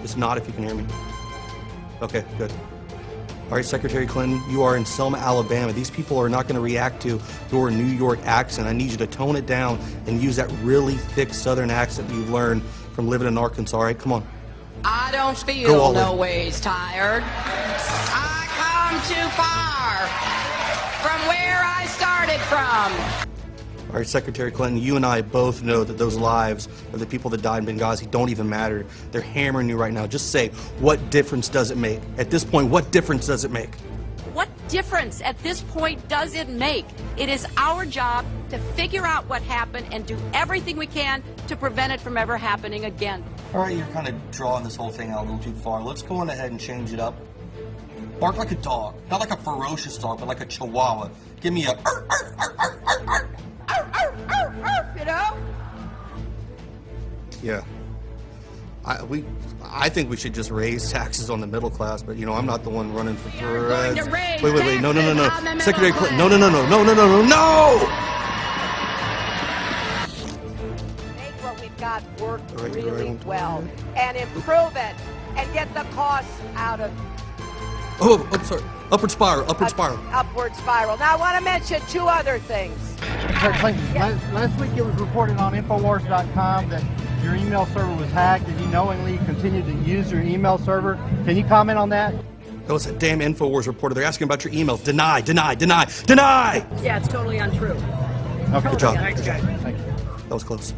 Just nod if you can hear me. Okay, good. All right, Secretary Clinton, you are in Selma, Alabama. These people are not going to react to your New York accent. I need you to tone it down and use that really thick Southern accent that you've learned from living in Arkansas. All right, come on. I don't feel no ways tired. I come too far from where I started from. All right, Secretary Clinton, you and I both know that those lives of the people that died in Benghazi don't even matter. They're hammering you right now. Just say, what difference does it make? At this point, what difference does it make? What difference at this point does it make? It is our job to figure out what happened and do everything we can to prevent it from ever happening again. All right, you're kind of drawing this whole thing out a little too far. Let's go on ahead and change it up. Bark like a dog. Not like a ferocious dog, but like a chihuahua. Give me a... You know? Yeah. I think we should just raise taxes on the middle class, but, you know, I'm not the one running for president. Wait. No. Secretary Clinton, no. Make what we've got work really well and improve it and get the costs out of Oh, I'm sorry. Upward spiral. upward spiral. Now I want to mention two other things. Last week it was reported on Infowars.com that your email server was hacked and you knowingly continued to use your email server. Can you comment on that? That was a damn Infowars reporter. They're asking about your emails. Deny! Yeah, it's totally untrue. Okay, good job. Thank you. That was close.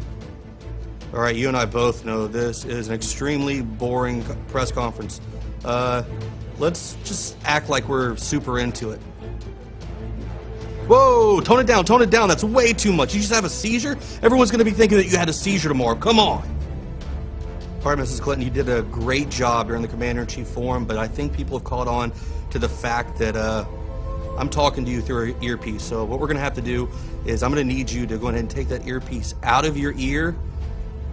All right, you and I both know this is an extremely boring press conference. Let's just act like we're super into it. Whoa, tone it down. That's way too much. You just have a seizure? Everyone's going to be thinking that you had a seizure tomorrow. Come on. All right, Mrs. Clinton, you did a great job during the Commander-in-Chief Forum, but I think people have caught on to the fact that I'm talking to you through an earpiece. So what we're going to have to do is I'm going to need you to go ahead and take that earpiece out of your ear,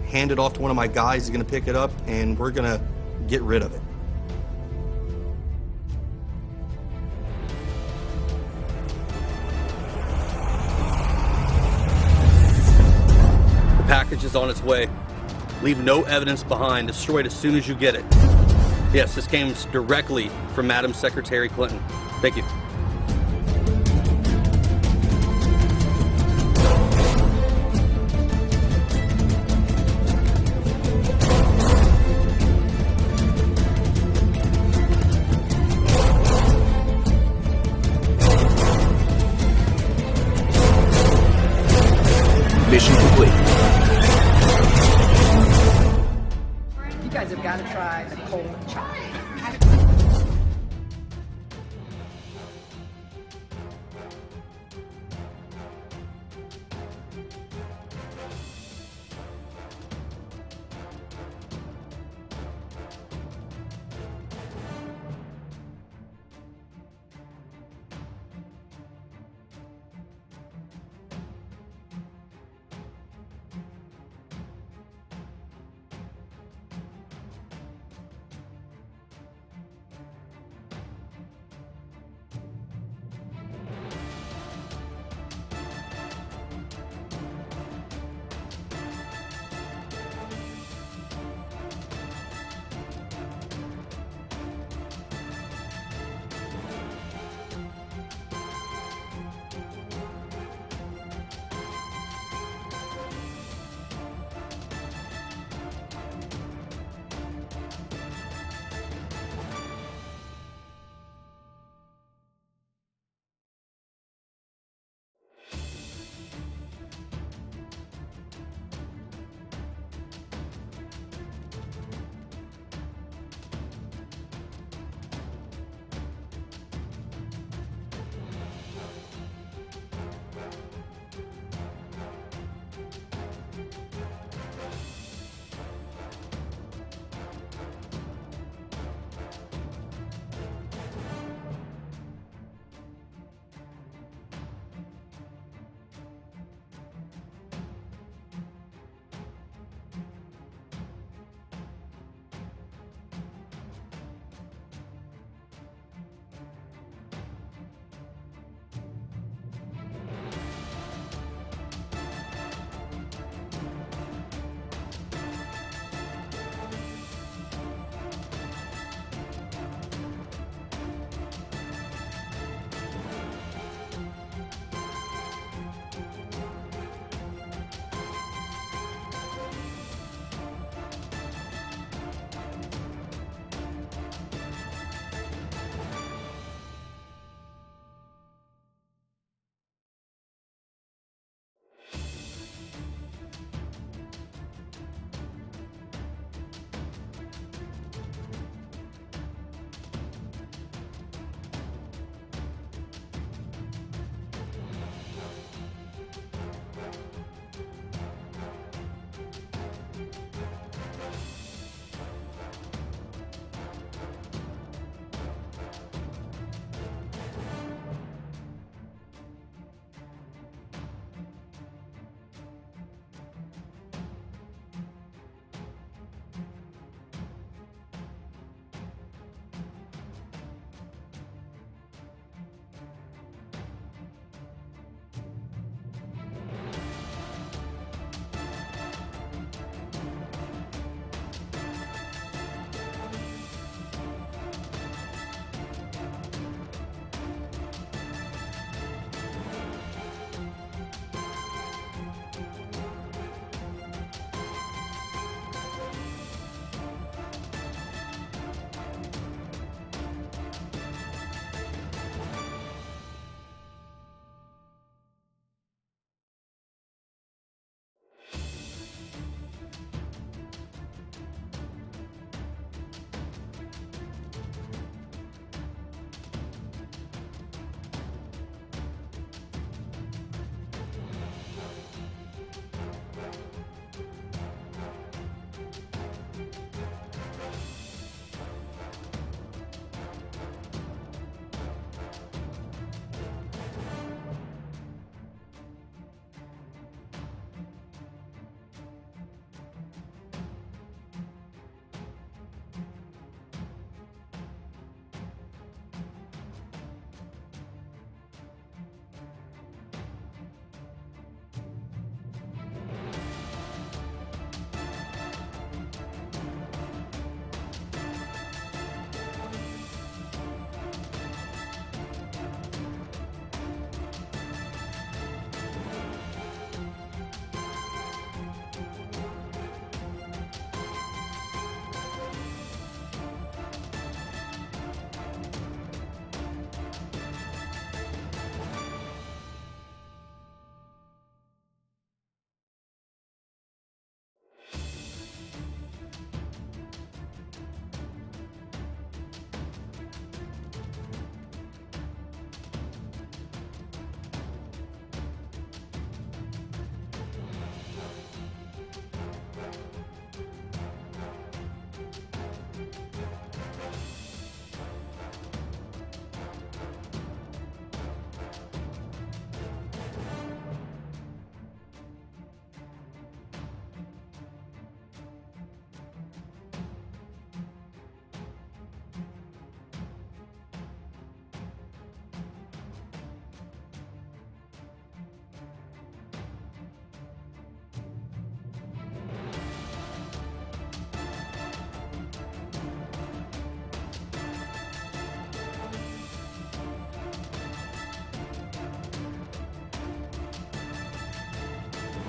hand it off to one of my guys who's going to pick it up, and we're going to get rid of it. Package is on its way. Leave no evidence behind. Destroy it as soon as you get it. Yes, this came directly from Madam Secretary Clinton. Thank you. Mission complete. You guys have got to try the cold chocolate.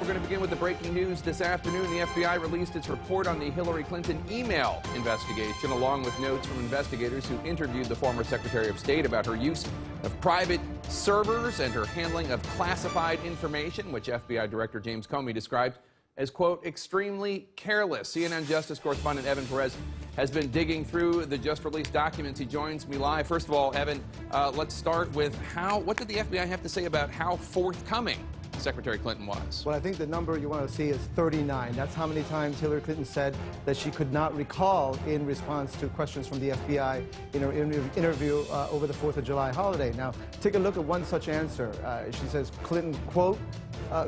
We're going to begin with the breaking news this afternoon. The FBI released its report on the Hillary Clinton email investigation, along with notes from investigators who interviewed the former Secretary of State about her use of private servers and her handling of classified information, which FBI Director James Comey described as, quote, extremely careless. CNN Justice correspondent Evan Perez has been digging through the just-released documents. He joins me live. First of all, Evan, let's start with what did the FBI have to say about how forthcoming Secretary Clinton was? Well, I think the number you want to see is 39. That's how many times Hillary Clinton said that she could not recall in response to questions from the FBI in her interview over the 4th of July holiday. Now, take a look at one such answer. She says Clinton, quote,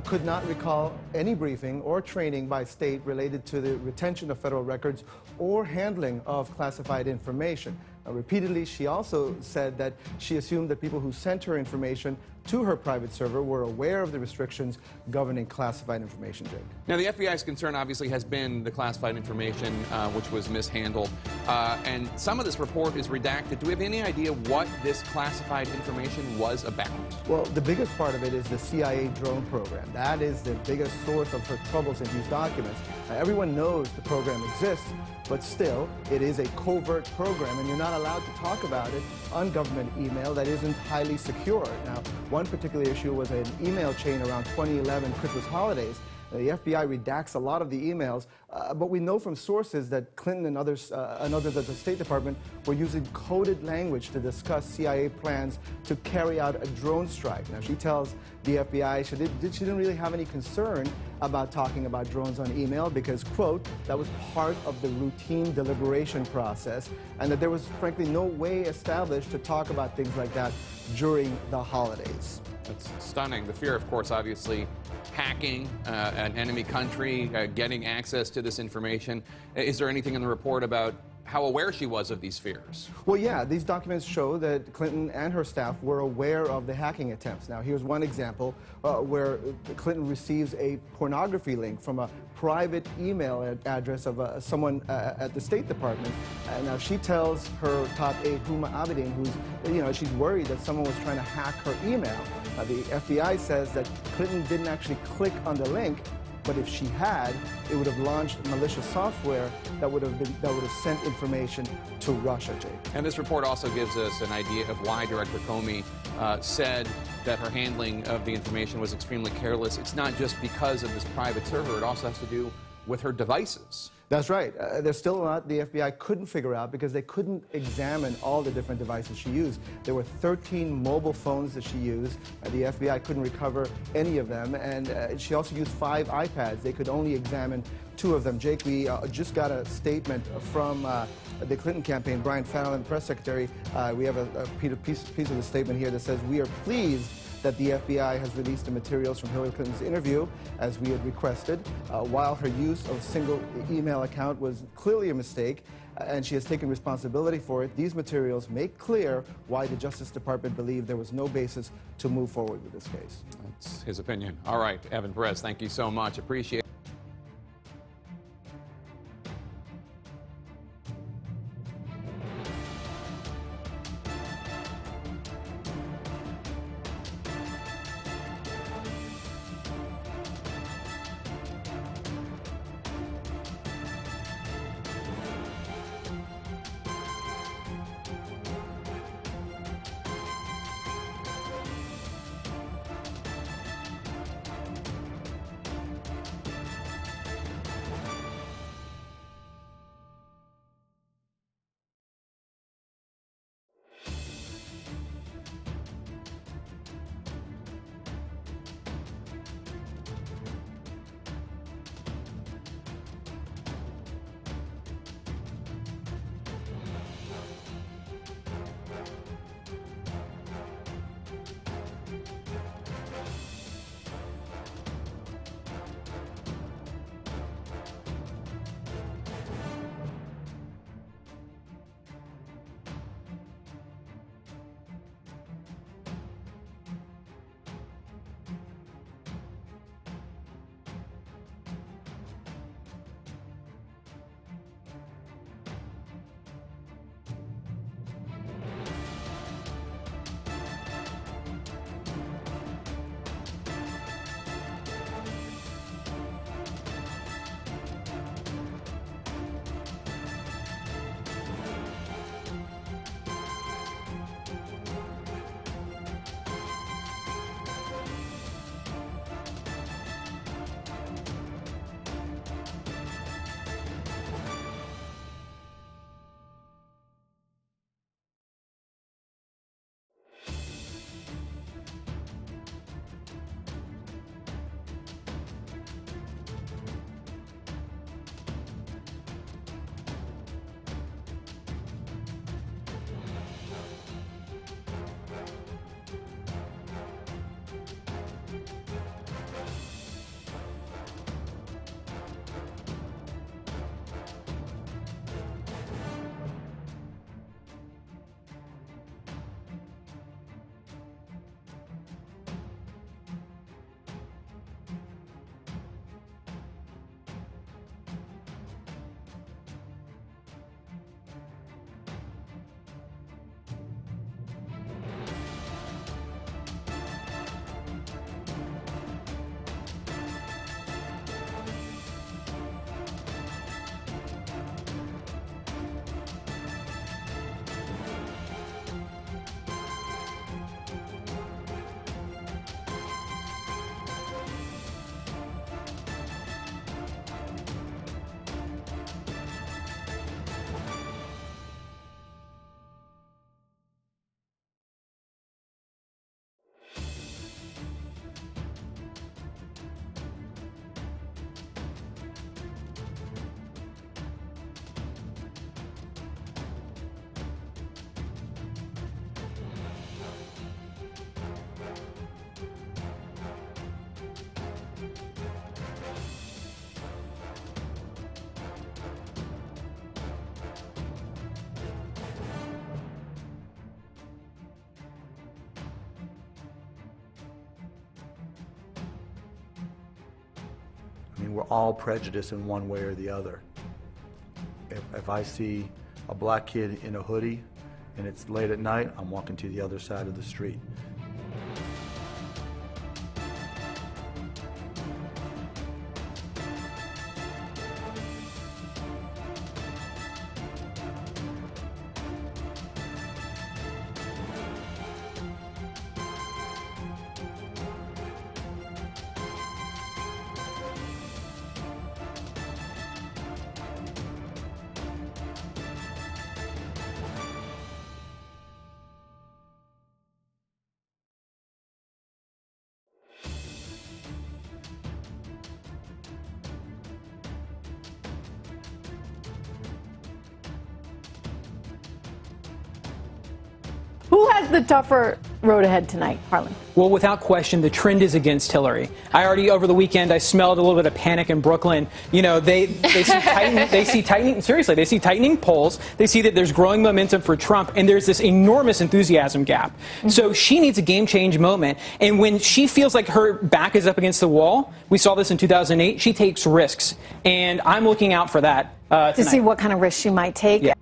could not recall any briefing or training by state related to the retention of federal records or handling of classified information. Repeatedly, she also said that she assumed that people who sent her information to her private server were aware of the restrictions governing classified information, Jake. Now, the FBI's concern obviously has been the classified information, which was mishandled. And some of this report is redacted. Do we have any idea what this classified information was about? Well, the biggest part of it is the CIA drone program. That is the biggest source of her troubles in these documents. Everyone knows the program exists, but still, it is a covert program, and you're not allowed to talk about it on government email that isn't highly secure. Now, one particular issue was an email chain around 2011 Christmas holidays. The FBI redacts a lot of the emails, but we know from sources that Clinton and others at the State Department were using coded language to discuss CIA plans to carry out a drone strike. Now, she tells the FBI she didn't really have any concern about talking about drones on email because, quote, that was part of the routine deliberation process, and that there was, frankly, no way established to talk about things like that during the holidays. That's stunning. The fear, of course, obviously, hacking an enemy country, getting access to this information. Is there anything in the report about how aware she was of these fears? Well, yeah, these documents show that Clinton and her staff were aware of the hacking attempts. Now, here's one example where Clinton receives a pornography link from a private email address of someone at the State Department. Now, she tells her top aide, Huma Abedin, who's, she's worried that someone was trying to hack her email. The FBI says that Clinton didn't actually click on the link, but if she had, it would have launched malicious software that would have sent information to Russia, Jake. And this report also gives us an idea of why Director Comey said that her handling of the information was extremely careless. It's not just because of this private server, it also has to do with her devices. That's right. There's still a lot the FBI couldn't figure out because they couldn't examine all the different devices she used. There were 13 mobile phones that she used. The FBI couldn't recover any of them. And she also used 5 iPads. They could only examine 2 of them. Jake, we just got a statement from the Clinton campaign, Brian Fallon, press secretary. We have a piece of the statement here that says, "We are pleased that the FBI has released the materials from Hillary Clinton's interview, as we had requested. While her use of a single email account was clearly a mistake, and she has taken responsibility for it, these materials make clear why the Justice Department believed there was no basis to move forward with this case." That's his opinion. All right, Evan Perez, thank you so much. Appreciate it. mean, we're all prejudiced in one way or the other. If I see a black kid in a hoodie and it's late at night, I'm walking to the other side of the street. Who has the tougher road ahead tonight, Harlan? Well, without question, the trend is against Hillary. Over the weekend, I smelled a little bit of panic in Brooklyn. You know, they see tightening polls. They see that there's growing momentum for Trump, and there's this enormous enthusiasm gap. So she needs a game change moment. And when she feels like her back is up against the wall, we saw this in 2008, she takes risks. And I'm looking out for that tonight. To see what kind of risks she might take. Yeah.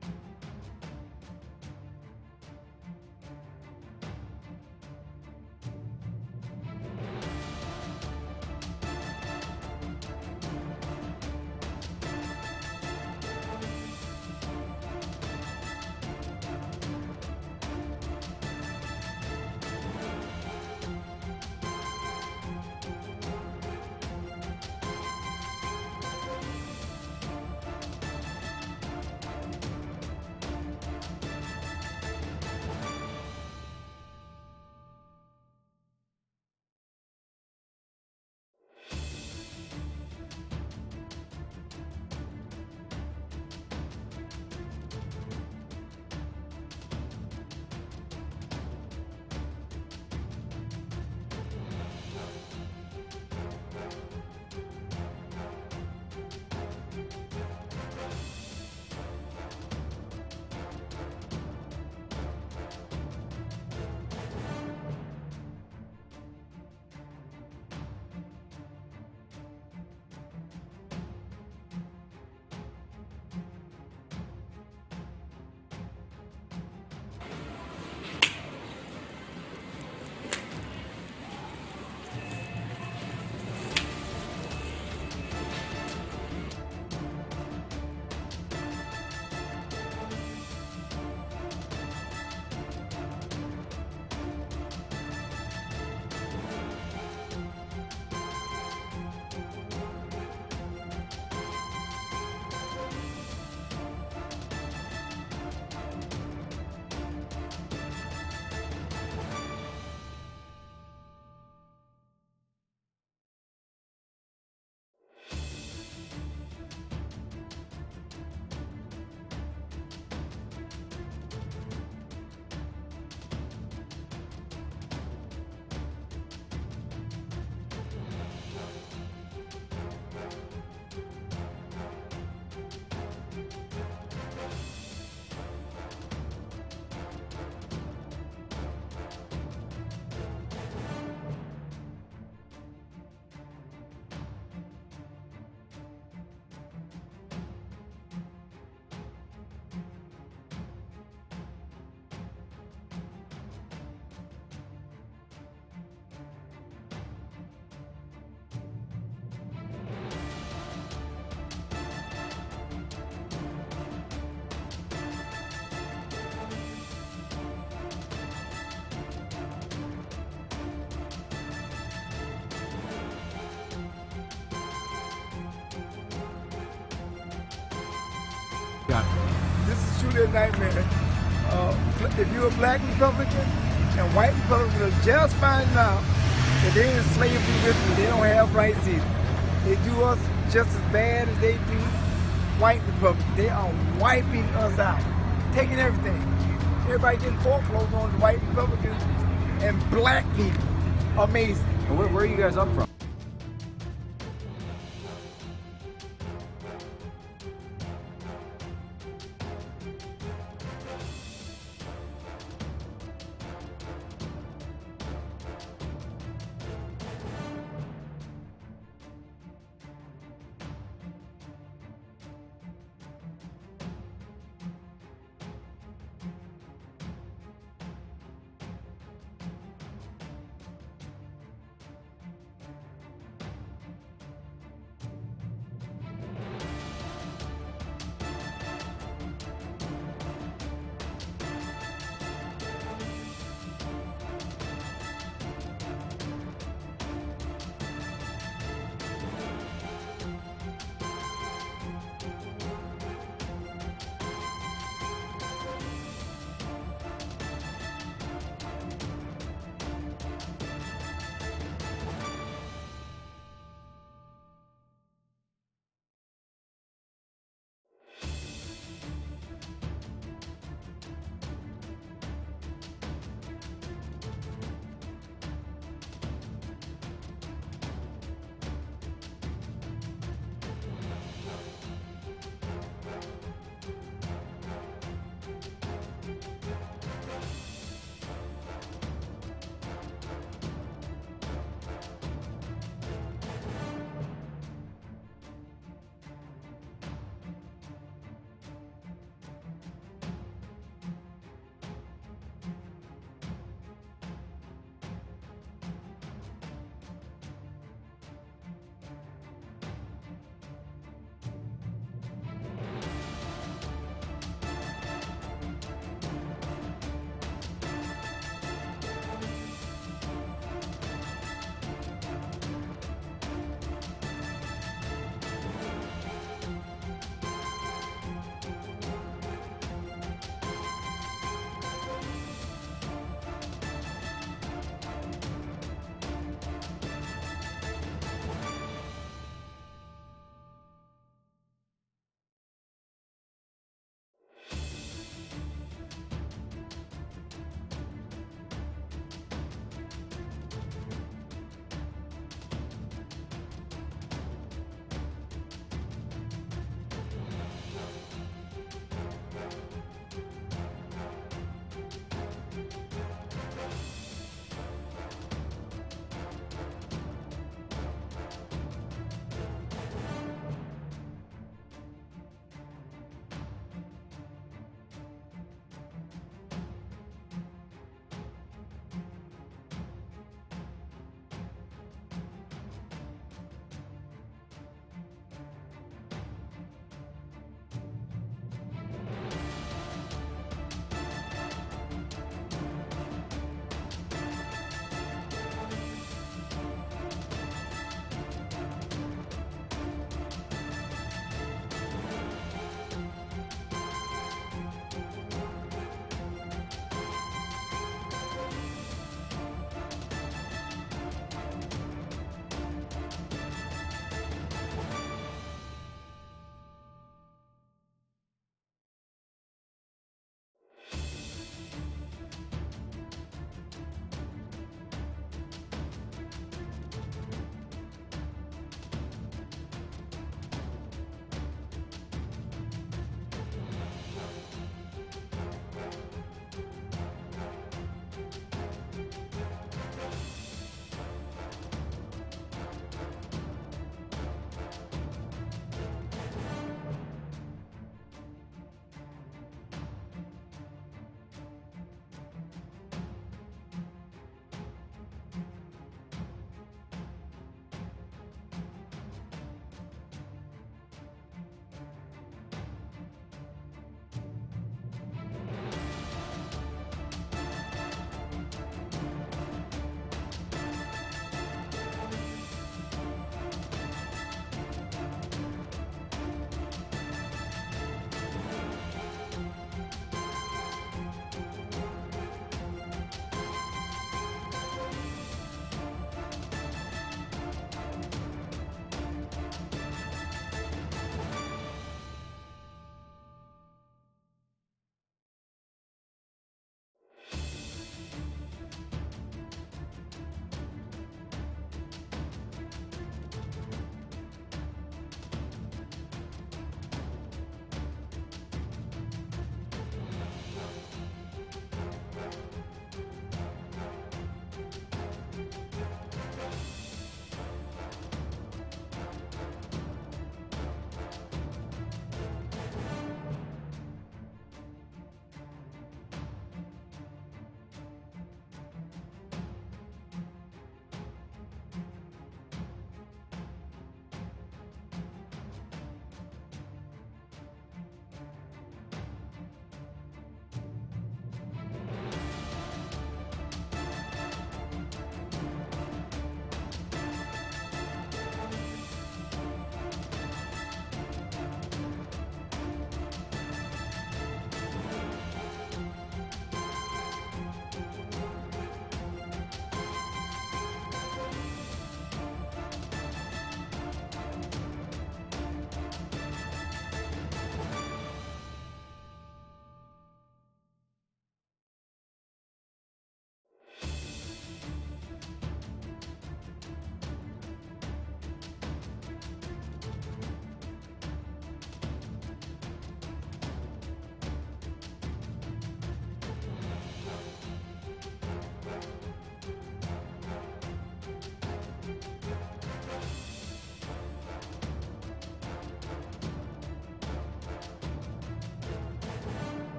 This is truly a nightmare. If you're a black Republican and white Republicans are just finding out that they're in slavery with them, they don't have rights either. They do us just as bad as they do white Republicans. They are wiping us out, taking everything. Everybody getting foreclosed on the white Republicans and black people. Amazing. And where are you guys up from?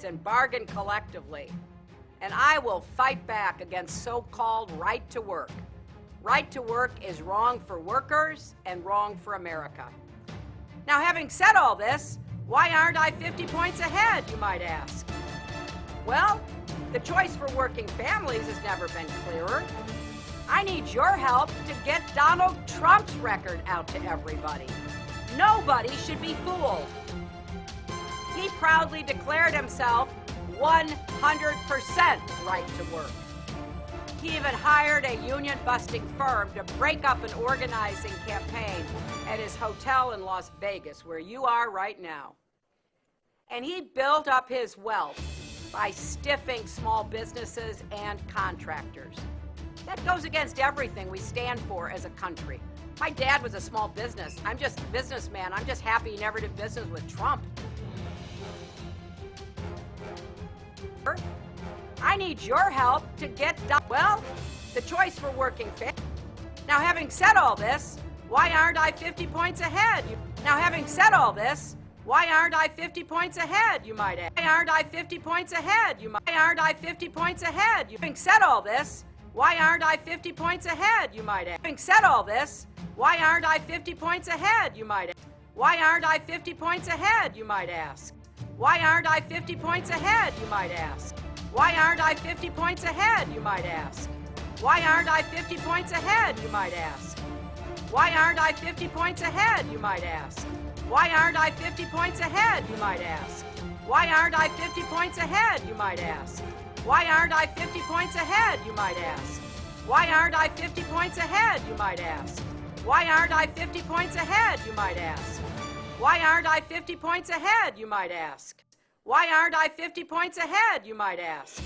and bargain collectively. And I will fight back against so-called right to work. Right to work is wrong for workers and wrong for America. Now, having said all this, why aren't I 50 points ahead, you might ask? Well, the choice for working families has never been clearer. I need your help to get Donald Trump's record out to everybody. Nobody should be fooled. He proudly declared himself 100% right to work. He even hired a union-busting firm to break up an organizing campaign at his hotel in Las Vegas, where you are right now. And he built up his wealth by stiffing small businesses and contractors. That goes against everything we stand for as a country. My dad was a small business. I'm just a businessman. I'm just happy he never did business with Trump. I need your help to get done. Well, the choice for working families. Now, having said all this, why aren't I 50 points ahead? Now, having said all this, why aren't I 50 points ahead, you might ask? Why aren't I 50 points ahead, you might? Why aren't I 50 points ahead? Having said all this, why aren't I 50 points ahead, you might ask? Having said all this, why aren't I 50 points ahead, you might ask? Why aren't I 50 points ahead, you might ask? Why aren't I 50 points ahead, you might ask? Why aren't I 50 points ahead, you might ask? Why aren't I 50 points ahead, you might ask? Why aren't I 50 points ahead, you might ask? Why aren't I 50 points ahead, you might ask? Why aren't I 50 points ahead, you might ask? Why aren't I 50 points ahead, you might ask? Why aren't I 50 points ahead, you might ask? Why aren't I 50 points ahead, you might ask? Why aren't I 50 points ahead, you might ask? Why aren't I 50 points ahead, you might ask?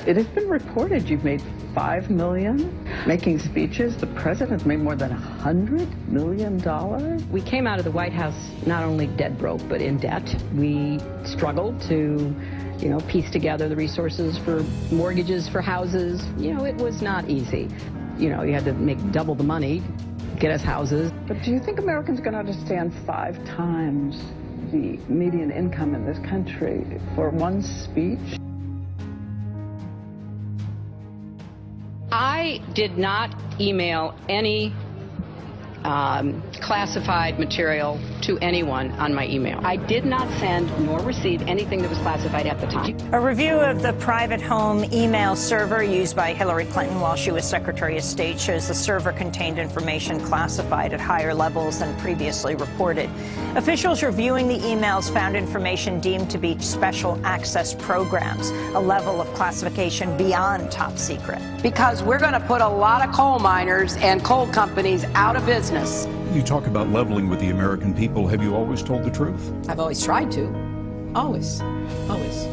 It has been reported you've made $5 million making speeches. The president's made more than $100 million. We came out of the White House not only dead broke, but in debt. We struggled to, piece together the resources for mortgages for houses. It was not easy. You had to make double the money, get us houses. But do you think Americans are going to understand 5 times the median income in this country for one speech? I did not email any classified material to anyone on my email. I did not send nor receive anything that was classified at the time. A review of the private home email server used by Hillary Clinton while she was Secretary of State shows the server contained information classified at higher levels than previously reported. Officials reviewing the emails found information deemed to be special access programs, a level of classification beyond top secret. Because we're going to put a lot of coal miners and coal companies out of business. You talk about leveling with the American people. Have you always told the truth? I've always tried to. Always. Always.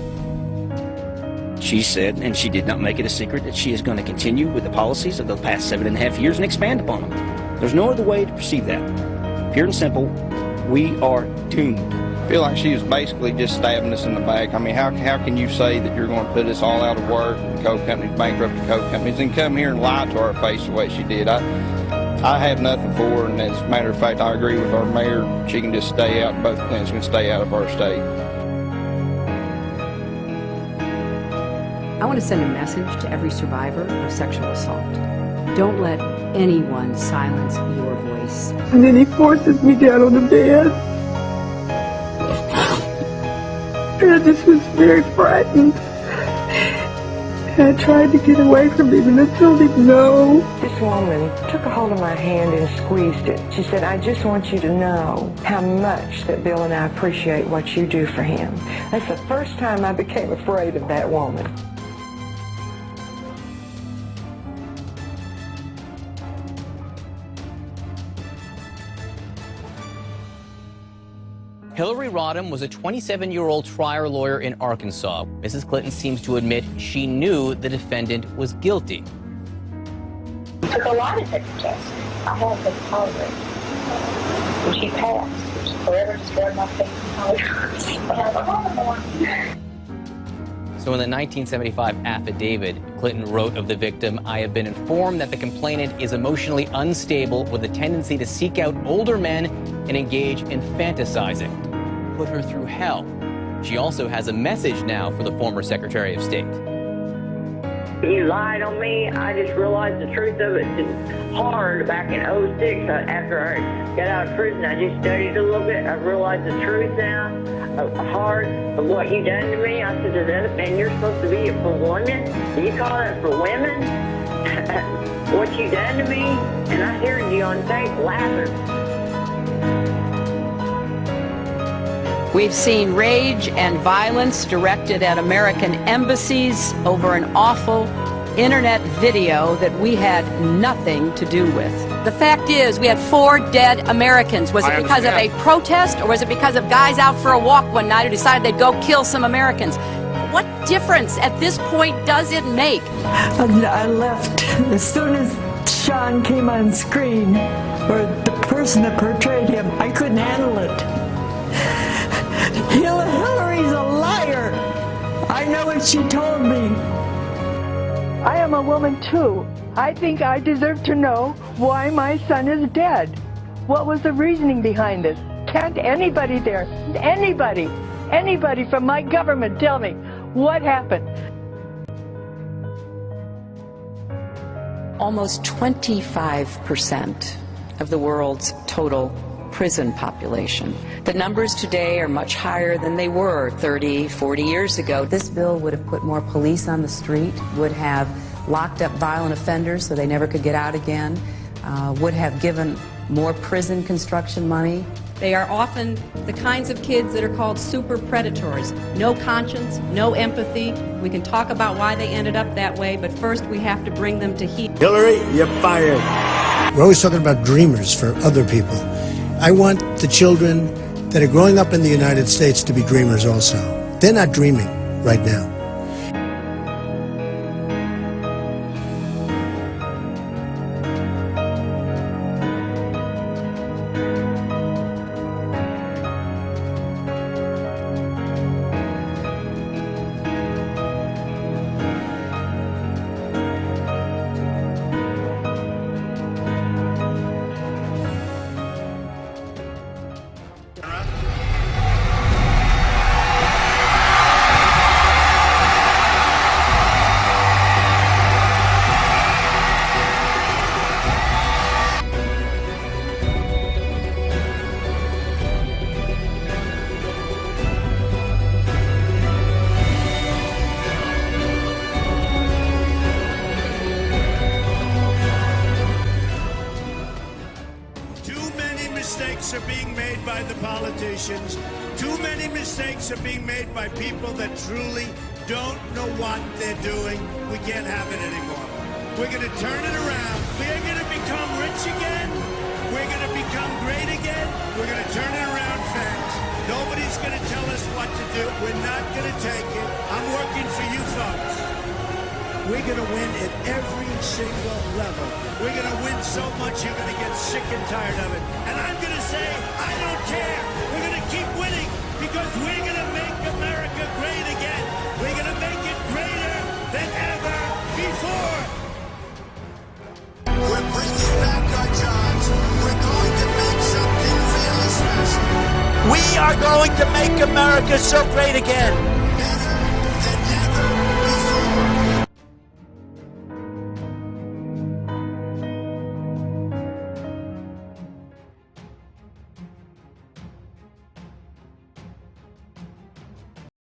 She said, and she did not make it a secret, that she is going to continue with the policies of the past 7.5 years and expand upon them. There's no other way to perceive that. Pure and simple, we are doomed. I feel like she was basically just stabbing us in the back. I mean, how can you say that you're going to put us all out of work, the coal companies, bankrupt the coal companies, and come here and lie to our face the way she did? I have nothing for her, and as a matter of fact, I agree with our mayor. She can just stay out. Both Clintons can stay out of our state. I want to send a message to every survivor of sexual assault. Don't let anyone silence your voice. And then he forces me down on the bed. And I just was very frightened. And I tried to get away from him, and I told him no. This woman took a hold of my hand and squeezed it. She said, I just want you to know how much that Bill and I appreciate what you do for him. That's the first time I became afraid of that woman. Hillary Rodham was a 27-year-old trial lawyer in Arkansas. Mrs. Clinton seems to admit she knew the defendant was guilty. Took a lie detector test. I had the tolerance. And she passed. She forever destroyed my faith in tolerance. So in the 1975 affidavit, Clinton wrote of the victim, I have been informed that the complainant is emotionally unstable with a tendency to seek out older men and engage in fantasizing. Put her through hell. She also has a message now for the former Secretary of State. You lied on me. I just realized the truth of it. It's hard back in 06 after I got out of prison. I just studied a little bit. I realized the truth now. Hard of what you done to me. I said, and you're supposed to be it for women? Do you call it for women? What you done to me? And I heard you on tape laughing. We've seen rage and violence directed at American embassies over an awful internet video that we had nothing to do with. The fact is, we had 4 dead Americans. Was it because of a protest, or was it because of guys out for a walk one night who decided they'd go kill some Americans? What difference at this point does it make? I left as soon as Sean came on screen, or the person that portrayed him. I couldn't handle it. Hillary's a liar. I know what she told me. I am a woman too. I think I deserve to know why my son is dead. What was the reasoning behind this? Can't anybody there, anybody from my government tell me what happened? Almost 25% of the world's total prison population. The numbers today are much higher than they were 30, 40 years ago. This bill would have put more police on the street, would have locked up violent offenders so they never could get out again, would have given more prison construction money. They are often the kinds of kids that are called super predators. No conscience, no empathy. We can talk about why they ended up that way, but first we have to bring them to heel. Hillary, you're fired. We're always talking about dreamers for other people. I want the children that are growing up in the United States to be dreamers also. They're not dreaming right now. made by the politicians. Too many mistakes are being made by people that truly don't know what they're doing. We can't have it anymore. We're going to turn it around. We're going to become rich again. We're going to become great again. We're going to turn it around fast. Nobody's going to tell us what to do. We're not going to take it. I'm working for you folks. We're going to win at every single level. We're going to win so much you're going to get sick and tired of it. And I'm going to say, I don't care. We're going to keep winning because we're going to make America great again. We're going to make it greater than ever before. We're bringing back our jobs. We're going to make something really special. We are going to make America so great again.